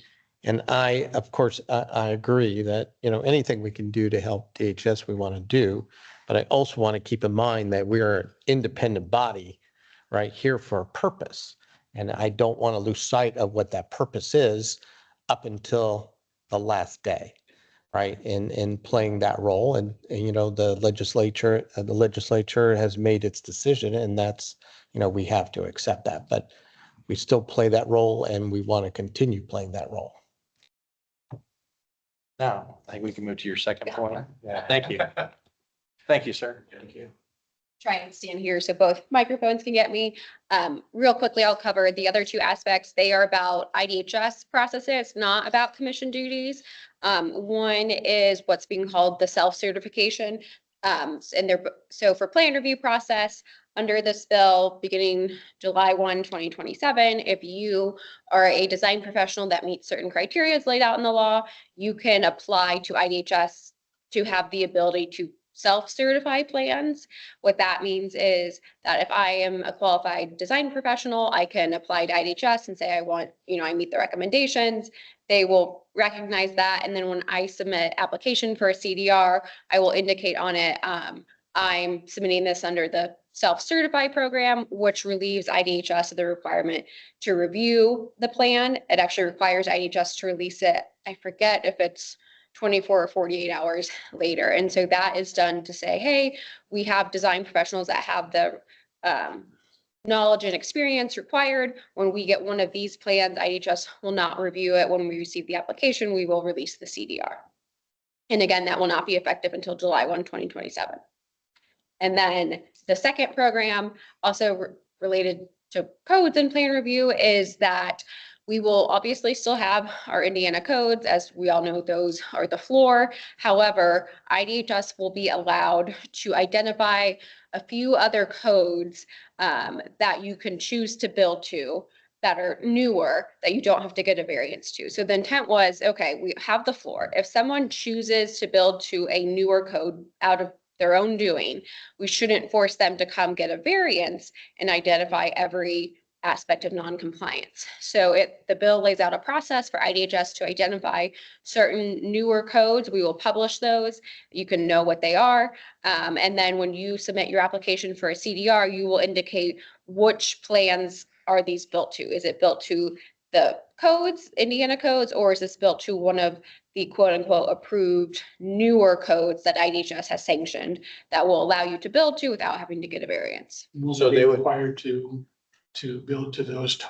I, of course, I agree that, anything we can do to help DHS, we want to do. But I also want to keep in mind that we are an independent body, right, here for a purpose. And I don't want to lose sight of what that purpose is up until the last day, right, in playing that role. And the legislature has made its decision, and that's, we have to accept that. But we still play that role, and we want to continue playing that role. Now, I think we can move to your second point. Yeah, thank you. Thank you, sir. Thank you. try and stand here so both microphones can get me. Real quickly, I'll cover the other two aspects. They are about IDHS processes, not about commission duties. One is what's being called the self-certification. So for plan review process, under this bill, beginning July 1, 2027, if you are a design professional that meets certain criteria laid out in the law, you can apply to IDHS to have the ability to self-certify plans. What that means is that if I am a qualified design professional, I can apply to IDHS and say, I want, I meet the recommendations. They will recognize that. And then when I submit application for a CDR, I will indicate on it, I'm submitting this under the self-certify program, which relieves IDHS of the requirement to review the plan. It actually requires IDHS to release it. I forget if it's 24 or 48 hours later. And so that is done to say, hey, we have design professionals that have the knowledge and experience required. When we get one of these plans, IDHS will not review it. When we receive the application, we will release the CDR. And again, that will not be effective until July 1, 2027. And then the second program, also related to codes and plan review, is that we will obviously still have our Indiana codes. As we all know, those are the floor. However, IDHS will be allowed to identify a few other codes that you can choose to build to that are newer, that you don't have to get a variance to. So the intent was, okay, we have the floor. If someone chooses to build to a newer code out of their own doing, we shouldn't force them to come get a variance and identify every aspect of non-compliance. So the bill lays out a process for IDHS to identify certain newer codes. We will publish those. You can know what they are. And then when you submit your application for a CDR, you will indicate which plans are these built to. Is it built to the codes, Indiana codes, or is this built to one of the quote unquote approved newer codes that IDHS has sanctioned that will allow you to build to without having to get a variance? Will So they they be would- required to build to those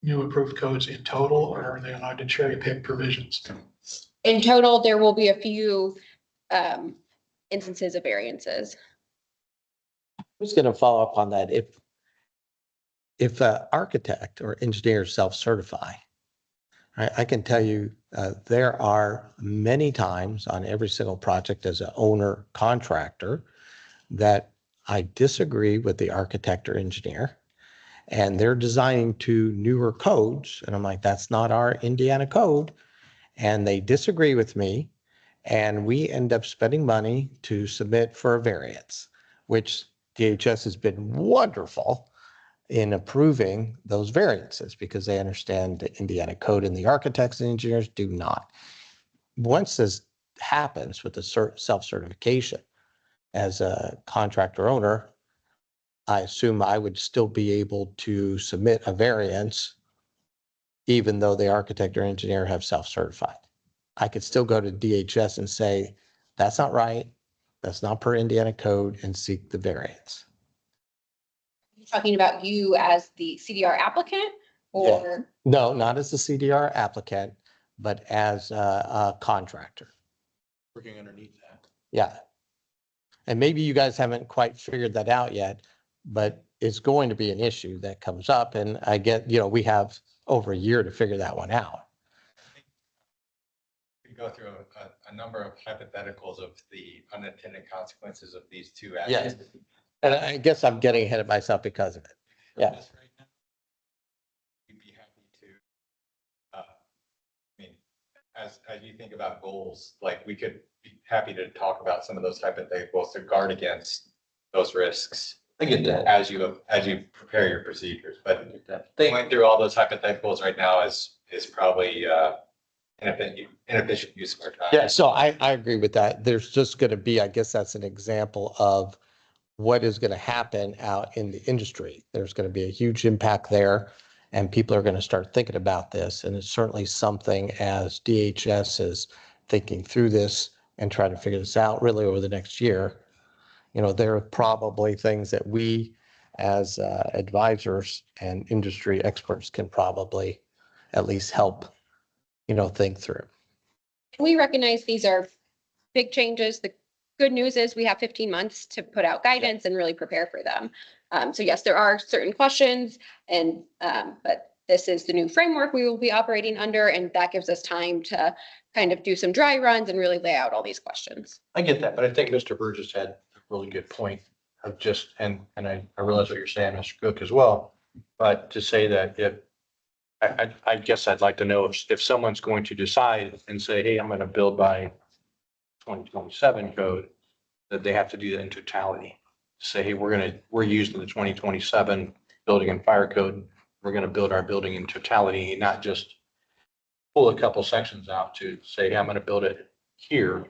new approved codes in total, or are they allowed to cherry pick provisions? In total, there will be a few instances of variances. I was going to follow up on that. If an architect or engineer self-certify, I can tell you there are many times on every single project as an owner contractor that I disagree with the architect or engineer, and they're designing to newer codes. And I'm like, that's not our Indiana code. And they disagree with me. And we end up spending money to submit for a variance, which DHS has been wonderful in approving those variances because they understand the Indiana code, and the architects and engineers do not. Once this happens with the self-certification as a contractor owner, I assume I would still be able to submit a variance even though the architect or engineer have self-certified. I could still go to DHS and say, that's not right, that's not per Indiana code, and seek the variance. Talking about you as the CDR applicant or? No, not as the CDR applicant, but as a contractor. Working underneath that. Yeah. And maybe you guys haven't quite figured that out yet, but it's going to be an issue that comes up. And I get, we have over a year to figure that one out. We go through a number of hypotheticals of the unintended consequences of these two Yes. actions. And I guess I'm getting ahead of myself because of it. Yeah. We'd be happy to, I mean, as you think about goals, like we could be happy to talk about some of those hypotheticals to guard against those risks. I get that. As you prepare your procedures, but I get that. going through all those hypotheticals right now is probably inefficient use of our time. Yeah, so I agree with that. There's just going to be, I guess that's an example of what is going to happen out in the industry. There's going to be a huge impact there, and people are going to start thinking about this. And it's certainly something as DHS is thinking through this and trying to figure this out really over the next year. There are probably things that we as advisors and industry experts can probably at least help, think through. We recognize these are big changes. The good news is we have 15 months to put out guidance and really prepare for them. So yes, there are certain questions and, but this is the new framework we will be operating under, and that gives us time to kind of do some dry runs and really lay out all these questions. I get that, but I think Mr. Burgess had a really good point of just, and I realize what you're saying, Mr. Cook, as well. But to say that if, I guess I'd like to know if someone's going to decide and say, hey, I'm going to build by 2027 code, that they have to do that in totality. Say, hey, we're using the 2027 building and fire code. We're going to build our building in totality, not just pull a couple sections out to say, hey, I'm going to build it here.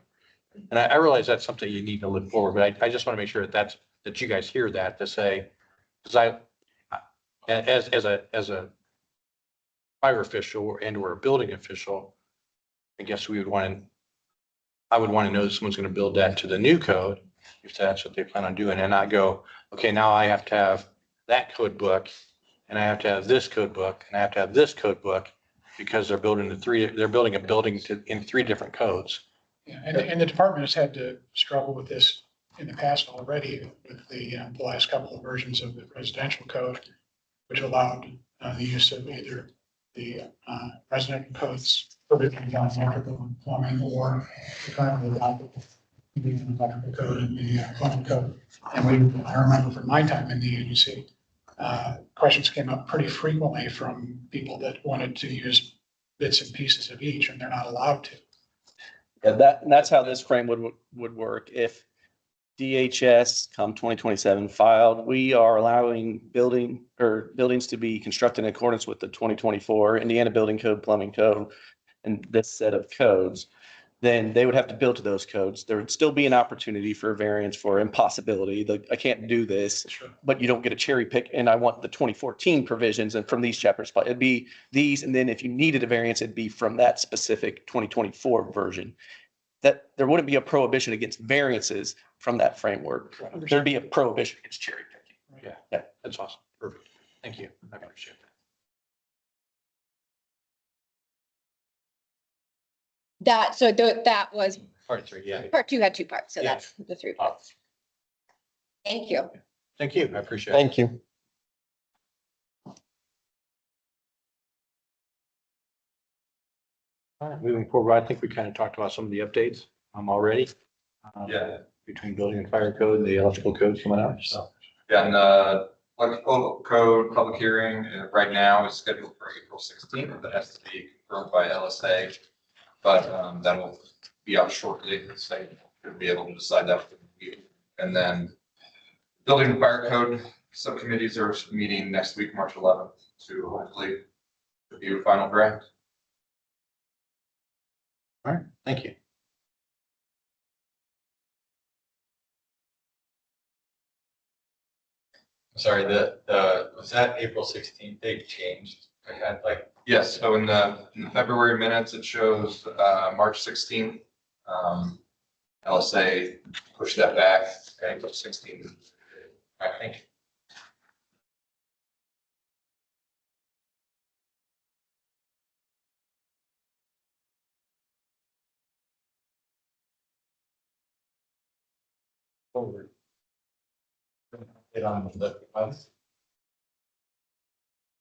And I realize that's something you need to look forward, but I just want to make sure that you guys hear that to say, because as a fire official and or a building official, I guess I would want to know that someone's going to build that to the new code, if that's what they plan on doing, and not go, okay, now I have to have that code book, and I have to have this code book, and I have to have this code book, because they're building a building in 3 different codes. Yeah, and the department has had to struggle with this in the past already with the last couple of versions of the residential code, which allowed the use of either the residential codes prohibiting electrical and plumbing, or the currently adopted the electrical code and the plumbing code. And I remember from my time in the agency, questions came up pretty frequently from people that wanted to use bits and pieces of each, and they're not allowed to. Yeah, that's how this frame would work. If DHS come 2027 filed, we are allowing buildings to be constructed in accordance with the 2024 Indiana Building Code, Plumbing Code, and this set of codes. Then they would have to build to those codes. There would still be an opportunity for variance for impossibility. I can't do this, but you don't get a cherry pick. And I want the 2014 provisions and from these chapters, it'd be these. And then if you needed a variance, it'd be from that specific 2024 version. That there wouldn't be a prohibition against variances from that framework. There'd be a prohibition against cherry picking. Yeah, that's awesome. Perfect. Thank you. I appreciate that. That was Part 3, yeah. part 2 had 2 parts. So Yeah. that's the 3 parts. Thank you. Thank you. I appreciate it. Thank you. All right, moving forward, I think we kind of talked about some of the updates already. Yeah. Between building and fire code, the electrical codes coming out, so. Yeah, and the electrical code public hearing right now is scheduled for April 16th. That has to be confirmed by LSA, but that will be out shortly. So we'll be able to decide that. And then building and fire code subcommittees are meeting next week, March 11th, to hopefully review a final draft. All right, thank you. Sorry, was that April 16th? They changed. I had like. Yes, so in the February minutes, it shows March 16th. LSA pushed that back, April 16th. I think. Forward. It on the months.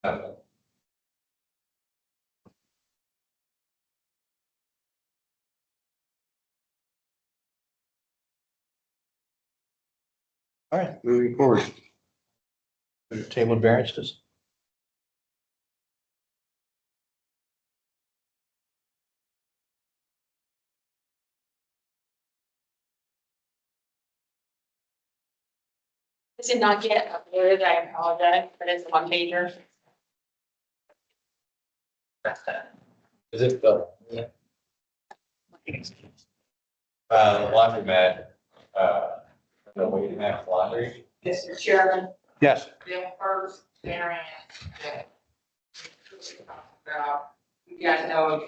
All right, moving forward. Tabled variances. This did not get uploaded, I apologize, but it's 1 pager. Is it the? Laundromat, the waiting at laundry? Mr. Chairman, Yes. the first variance that you guys know.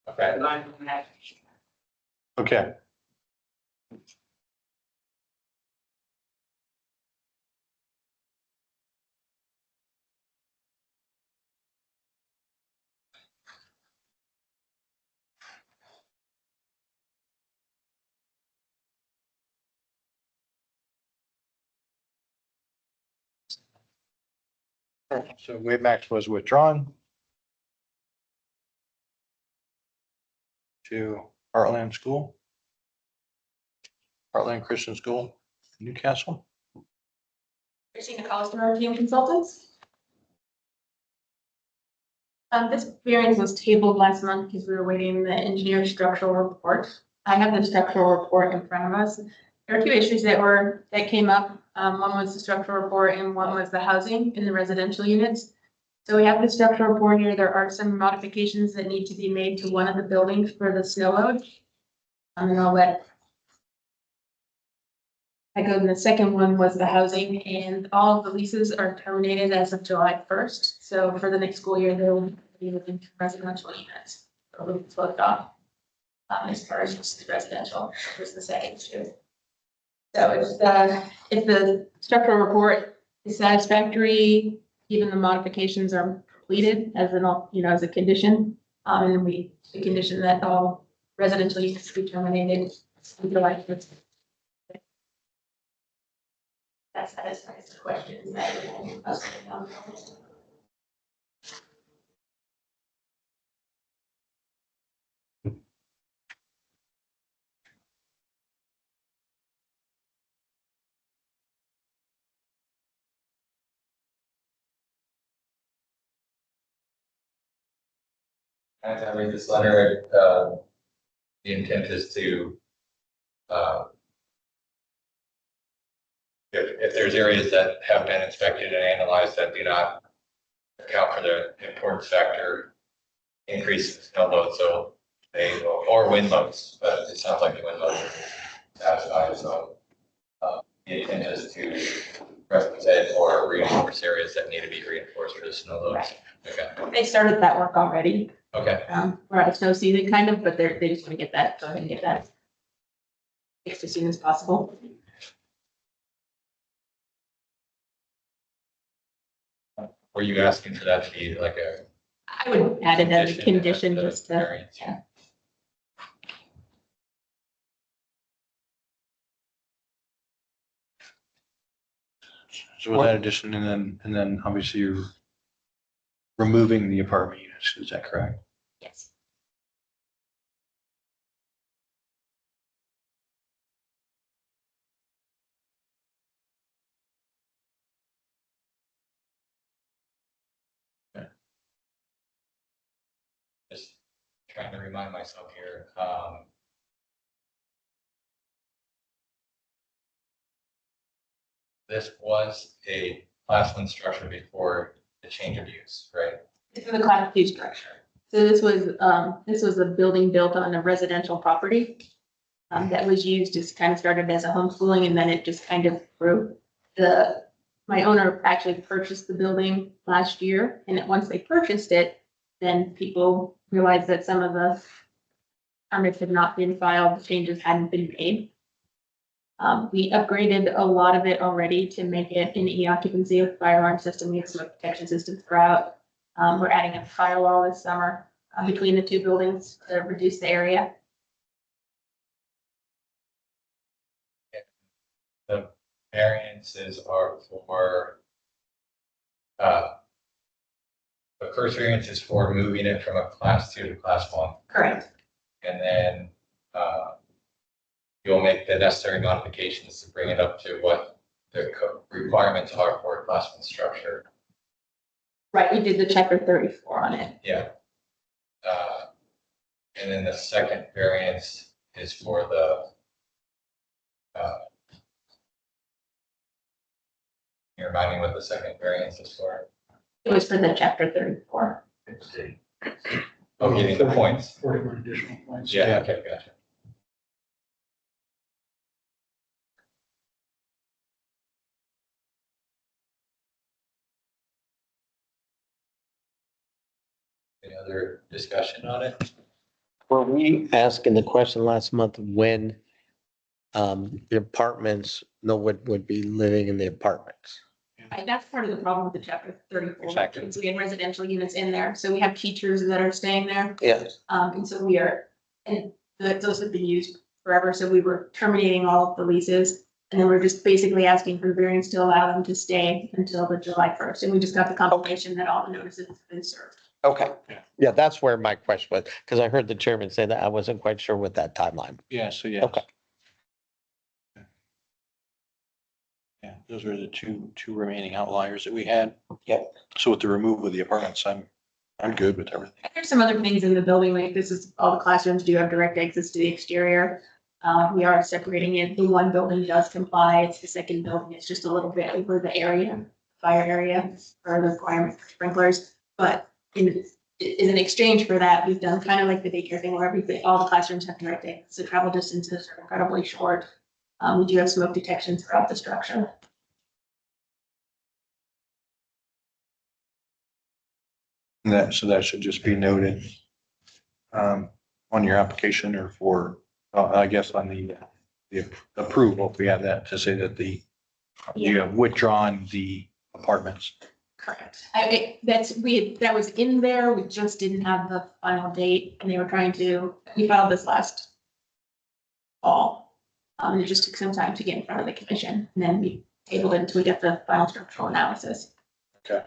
Okay. Okay. So Wavemax was withdrawn to Heartland School, Heartland Christian School, Newcastle. Christina Collins from our team consultants. This variance was tabled last month because we were waiting the engineer structural report. I have the structural report in front of us. There are two issues that came up. One was the structural report and one was the housing in the residential units. So we have the structural report here. There are some modifications that need to be made to one of the buildings for the snow load. And I'll let I go, and the second one was the housing, and all of the leases are terminated as of July 1st. So for the next school year, they will be living in residential units. So we'll float off. As far as just the residential, was the second issue. So if the structural report is satisfactory, even the modifications are completed as as a condition, and then the condition that all residential units be terminated in July 1st. That satisfies the questions that As I read this letter, the intent is to, if there's areas that have been inspected and analyzed that do not account for the importance factor, increase in snow load, so they, or wind loads, but it sounds like the wind loads are satisfied, so the intent is to represent or reinforce areas that need to be reinforced for the snow loads. Okay. they started that work already. Okay. We're out of snow season kind of, but they just want to go ahead and get that fixed as soon as possible. Were you asking for that to be like a? I would add it as a condition the just to, variance? yeah. So with that addition, and then obviously you're removing the apartment units, is that correct? Yes. Just trying to remind myself here, this was a class 1 structure before the change of use, right? This is a class 2 structure. So this was a building built on a residential property. That was used, just kind of started as a homeschooling and then it just kind of grew. My owner actually purchased the building last year, and once they purchased it, then people realized that some of the permits had not been filed, the changes hadn't been made. We upgraded a lot of it already to make it an e-occupancy with fire alarm system, we have smoke protection systems throughout. We're adding a firewall this summer between the two buildings to reduce the area. The variances are for, the first variance is for moving it from a class 2 to class 1. Correct. And then, you'll make the necessary modifications to bring it up to what the requirements are for a class 1 structure. Right, we did the chapter 34 on it. Yeah. And then the second variance is for the, you remind me what the second variance is for? It was for the chapter 34. Oh, getting the points. 41 additional points. Yeah, okay, gotcha. Any other discussion on it? Were we asking the question last month when the apartments, no one would be living in the apartments? Right, that's part of the problem with the chapter 34. Exactly. is we have residential units in there, so we have teachers that are staying there. Yes. And so we are, and those have been used forever, so we were terminating all of the leases. And then we're just basically asking for variance to allow them to stay until the July 1st. And we just got the confirmation that all the notices have been served. Okay. Yeah, that's where my question was, because I heard the chairman say that. I wasn't quite sure what that timeline. Yeah, so yeah. Okay. Yeah, those are the two remaining outliers that we had. Yep. So with the removal of the apartments, I'm good with everything. There's some other things in the building, like this is, all the classrooms do have direct exits to the exterior. We are separating it. The one building does comply. It's the second building. It's just a little bit over the area, fire area for the requirement for sprinklers. But in an exchange for that, we've done kind of like the daycare thing where everything, all the classrooms have direct exits. The travel distances are incredibly short. We do have smoke detection throughout the structure. So that should just be noted on your application or for, I guess on the approval, if we have that to say that you have withdrawn the apartments. Correct. That was in there. We just didn't have the final date and they were we filed this last fall. It just took some time to get in front of the commission and then we tabled it until we get the final structural analysis. Okay.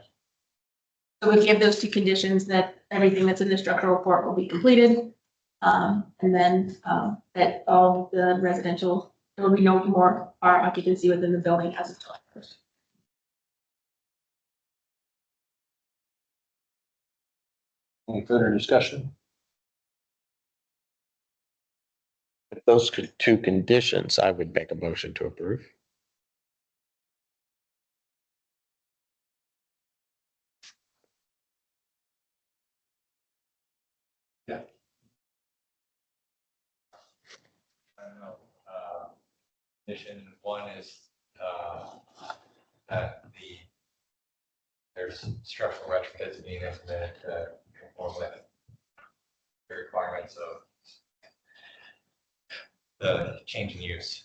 So we have those two conditions that everything that's in the structural report will be completed. And then, that all the residential, there will be no more bar occupancy within the building as of July 1st. Any further discussion? If those two conditions, I would make a motion to approve. I don't know, condition one is, that there's structural retrofits being implemented to conform with the requirements of the change in use.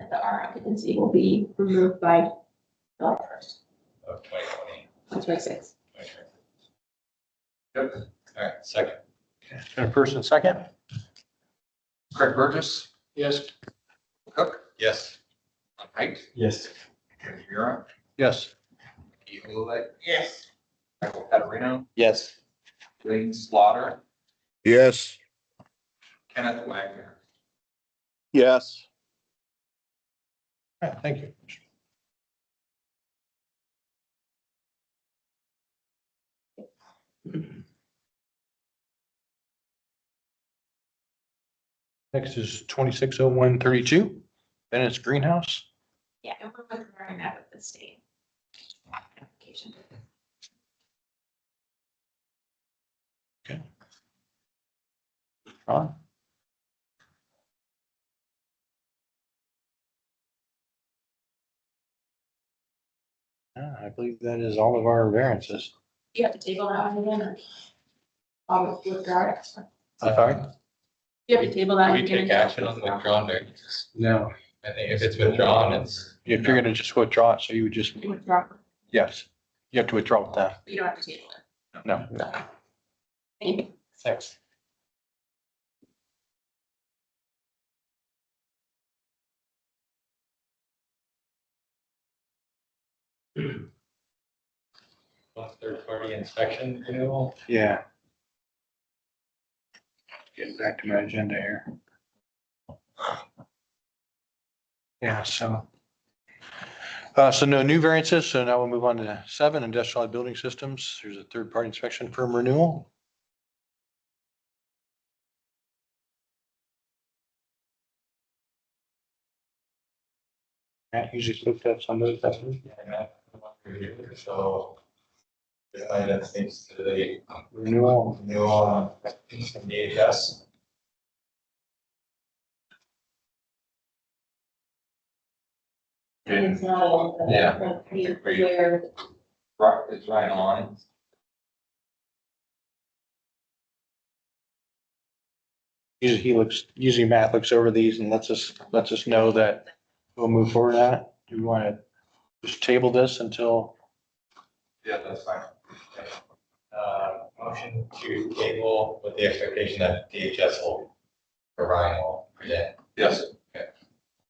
That the R occupancy will be removed by July 1st, Of 2020. 2026. Yep. All right, second. And first and second? Craig Burgess, Yes. Cook, Yes. Height, Yes. Randy Bureau, Yes. Keith Lulek, Yes. Michael Caterino, Yes. Wayne Slaughter, Yes. Kenneth Wagner. Yes. Thank you. Next is 260132, Bennett's Greenhouse. Yeah, and we're withdrawing that with the state application. Ron? I believe that is all of our variances. You have to table that one again, or? I'll withdraw it. Sorry? You have to table that. We again. take action on the withdrawn variances. No. I think if it's withdrawn, it's. If you're gonna just withdraw it, so you would just, You withdraw, yes, you have to withdraw with that. you don't have to table it. No. No. Thank you. Thanks. Third party inspection renewal. Yeah. Getting back to my agenda here. Yeah, so no new variances. So now we'll move on to 7, industrial building systems. There's a third-party inspection firm renewal. Matt usually looked at some of those. doesn't he? So. The item needs to the Renewal. renewal from DHS. It's not. Yeah. Where Rock is right on. Usually Matt looks over these and lets us know that we'll move forward on it. Do we want to just table this until? Yeah, that's fine. Motion to table with the expectation that DHS will, or Ryan will present. Yes.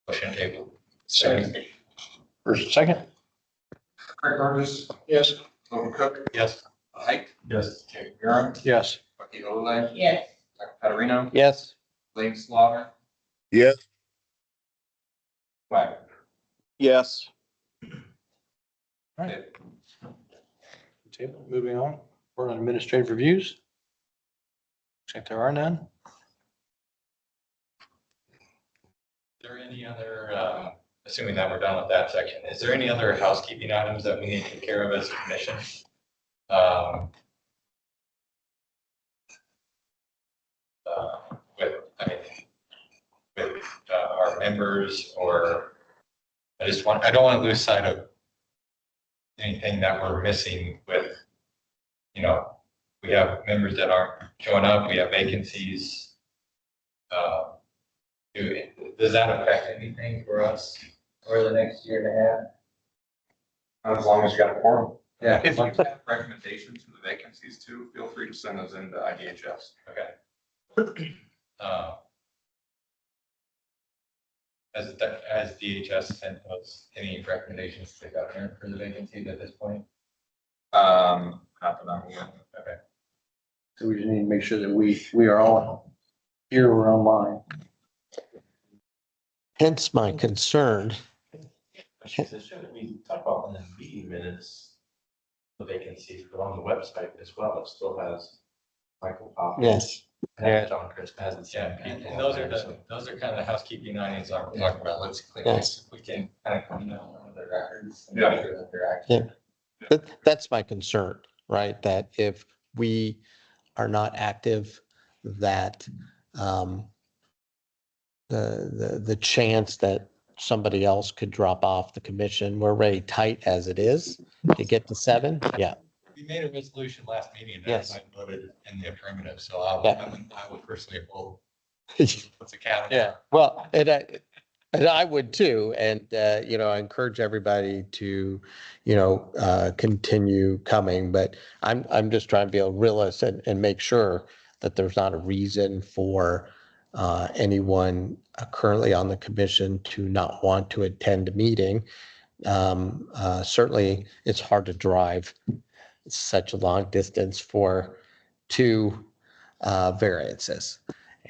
Motion table. Second. First and second? Craig Burgess, Yes. Wilbur Cook, Yes. Height, Yes. Jamie Garn, Yes. Bucky Olay, Yes. Michael Caterino, Yes. Lane Slaughter, Yes. Wagner. Yes. Right. Table, moving on. We're on administrative reviews. Looks like there are none. Is there any other, assuming that we're done with that section, is there any other housekeeping items that we need to take care of as a commission? With, I mean, with our members, or I don't want to lose sight of anything that we're missing with, you know, we have members that aren't showing up, we have vacancies. Does that affect anything for us over the next year and a half? As long as you got a quorum. Yeah. If you have recommendations for the vacancies too, feel free to send those into IDHS. Okay. Has DHS sent us any recommendations to the governor for the vacancies at this point? Not that I'm aware of. Okay. So we just need to make sure that we are all here or online. Hence my concern. Should we talk about in the meeting minutes, the vacancies, but on the website as well, it still has Michael Pop. Yes. And John Chris hasn't Yeah, seen. and those are kind of the housekeeping items I'm talking about. Let's clean, Yes. we can kind of clean up one of the records. And Yeah. make sure that they're accurate. But that's my concern, right? That if we are not active, that the chance that somebody else could drop off the commission, we're already tight as it is to get to 7. Yeah. We made a resolution last meeting and Yes. everybody voted in the affirmative, so Yeah. I would personally vote. What's the count? Yeah, well, and I would too. And, you know, I encourage everybody to, you know, continue coming, but I'm just trying to be a realist and make sure that there's not a reason for anyone currently on the commission to not want to attend a meeting. Certainly, it's hard to drive such a long distance for 2 variances.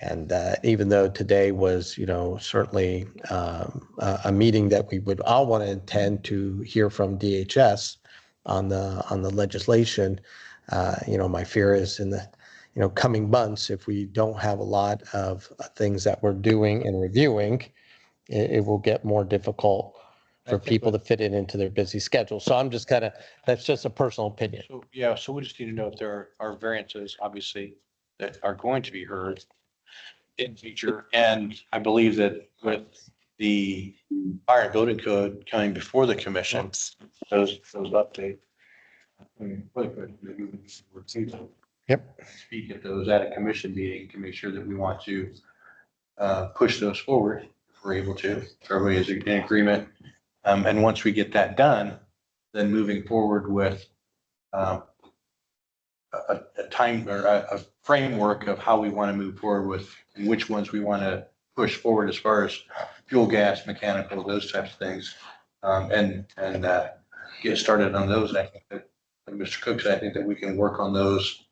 And even though today was, you know, certainly a meeting that we would all want to attend to hear from DHS on the legislation, you know, my fear is in the, you know, coming months, if we don't have a lot of things that we're doing and reviewing, it will get more difficult for people to fit it into their busy schedule. So I'm just that's just a personal opinion. So, yeah, so we just need to know if there are variances, obviously, that are going to be heard in future. And I believe that with the fire and building code coming before the commission, those updates. Yep. Speak at those at a commission meeting to make sure that we want to push those forward if we're able to. If everybody is in agreement. And once we get that done, then moving forward with a time or a framework of how we want to move forward with and which ones we want to push forward as far as fuel, gas, mechanical, those types of things. And get started on those. I think that Mr. Cook said, I think that we can work on those.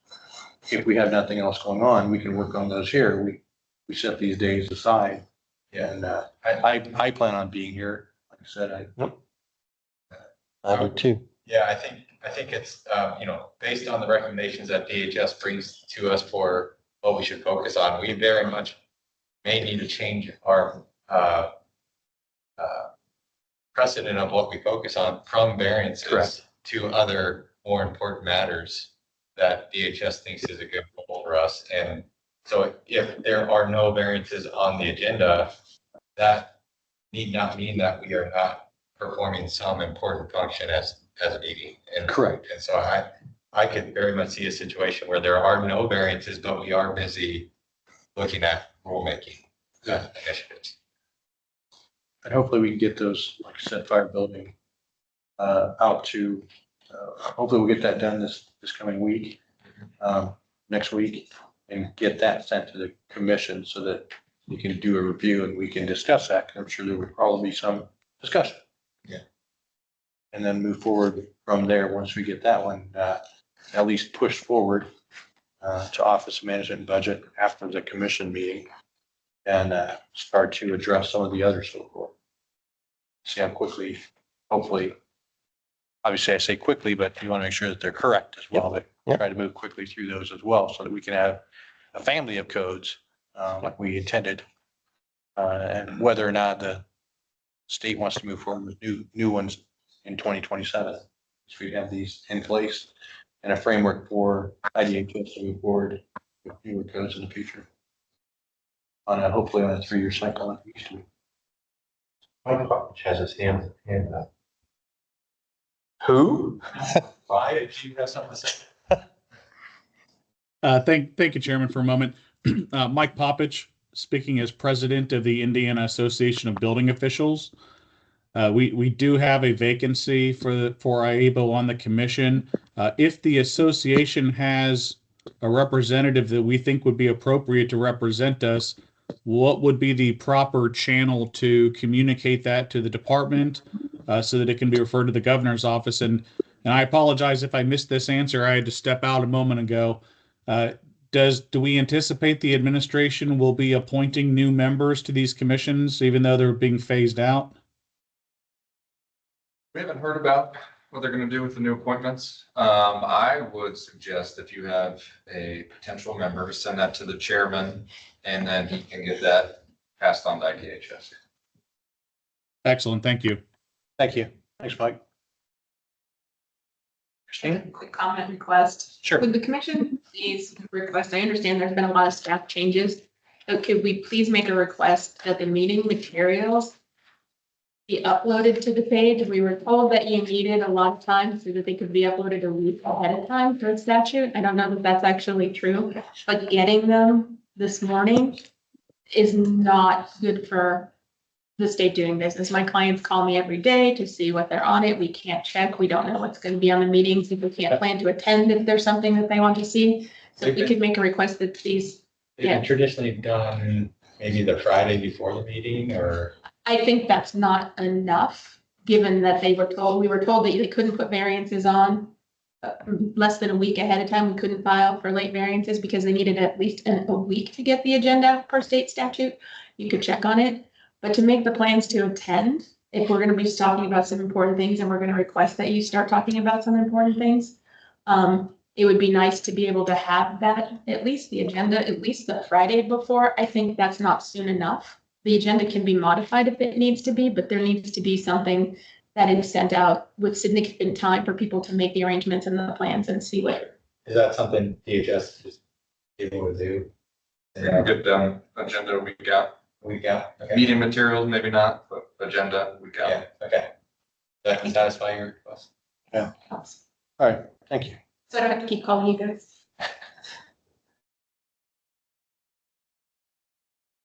If we have nothing else going on, we can work on those here. We set these days aside. And I plan on being here. Like I said, I do too. Yeah, I think it's, you know, based on the recommendations that DHS brings to us for what we should focus on, we very much may need to change our precedent of what we focus on from variances to other more important matters that DHS thinks is a good goal for us. And so if there are no variances on the agenda, that need not mean that we are not performing some important function as a meeting. And correct. And so I could very much see a situation where there are no variances, but we are busy looking at rulemaking initiatives. And hopefully we can get those, like I said, fire building out to, hopefully we'll get that done this coming week. next week and get that sent to the commission so that you can do a review and we can discuss that. 'Cause I'm sure there would probably be some discussion. Yeah. And then move forward from there, once we get that one, at least push forward to Office Management and Budget after the commission meeting and start to address some of the others so forth. See how quickly, hopefully, obviously I say quickly, but you want to make sure that they're correct as well. But Yep. try to move quickly through those as well so that we can have a family of codes like we intended. And whether or not the state wants to move forward with new ones in 2027. So we have these in place and a framework for IDHS to move forward with newer codes in the future. Hopefully on a 3-year cycle like we used to. Mike Buck has his hand up. Who? Why did you have something to say? Thank you, Chairman, for a moment. Mike Poppich, speaking as president of the Indiana Association of Building Officials. We do have a vacancy for IABO on the commission. If the association has a representative that we think would be appropriate to represent us, what would be the proper channel to communicate that to the department so that it can be referred to the governor's office? And I apologize if I missed this answer. I had to step out a moment ago. Do we anticipate the administration will be appointing new members to these commissions, even though they're being phased out? We haven't heard about what they're gonna do with the new appointments. I would suggest if you have a potential member, send that to the chairman and then he can get that passed on to IDHS. Excellent. Thank you. Thank you. Thanks, Mike. Christine? Quick comment request. Sure. Would the commission please request, I understand there's been a lot of staff changes. But could we please make a request that the meeting materials be uploaded to the page? We were told that you needed a lot of time so that they could be uploaded a week ahead of time for statute. I don't know that that's actually true, but getting them this morning is not good for the state doing business. My clients call me every day to see what they're on it. We can't check. We don't know what's going to be on the meetings. People can't plan to attend if there's something that they want to see. So if we could make a request that these, They've been traditionally done maybe the Friday before the meeting or. I think that's not enough, given that we were told that they couldn't put variances on less than a week ahead of time. We couldn't file for late variances because they needed at least a week to get the agenda per state statute. You could check on it. But to make the plans to attend, if we're gonna be talking about some important things and we're gonna request that you start talking about some important things, it would be nice to be able to have that, at least the agenda, at least the Friday before. I think that's not soon enough. The agenda can be modified if it needs to be, but there needs to be something that is sent out with significant time for people to make the arrangements and the plans and see what. Is that something DHS is able to do? Get them agenda week out. Week out? Okay. Meeting materials, maybe not, but agenda week out. Yeah, okay. That can satisfy your request. All right, thank you. So I don't have to keep calling you guys.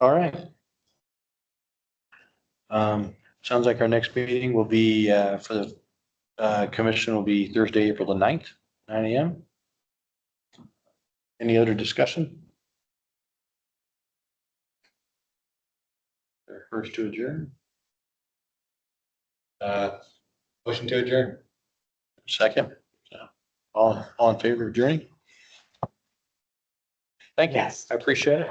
All right. Sounds like our next meeting will be, for the commission will be Thursday, April the 9th, 9 a.m. Any other discussion? First to adjourn, Motion to adjourn. second. All in favor of adjourning? Thank you. I appreciate it.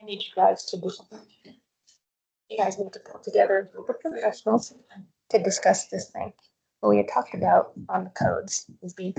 I need you guys to do something. You guys need to pull together a group of professionals to discuss this thing. What we had talked about on the codes is being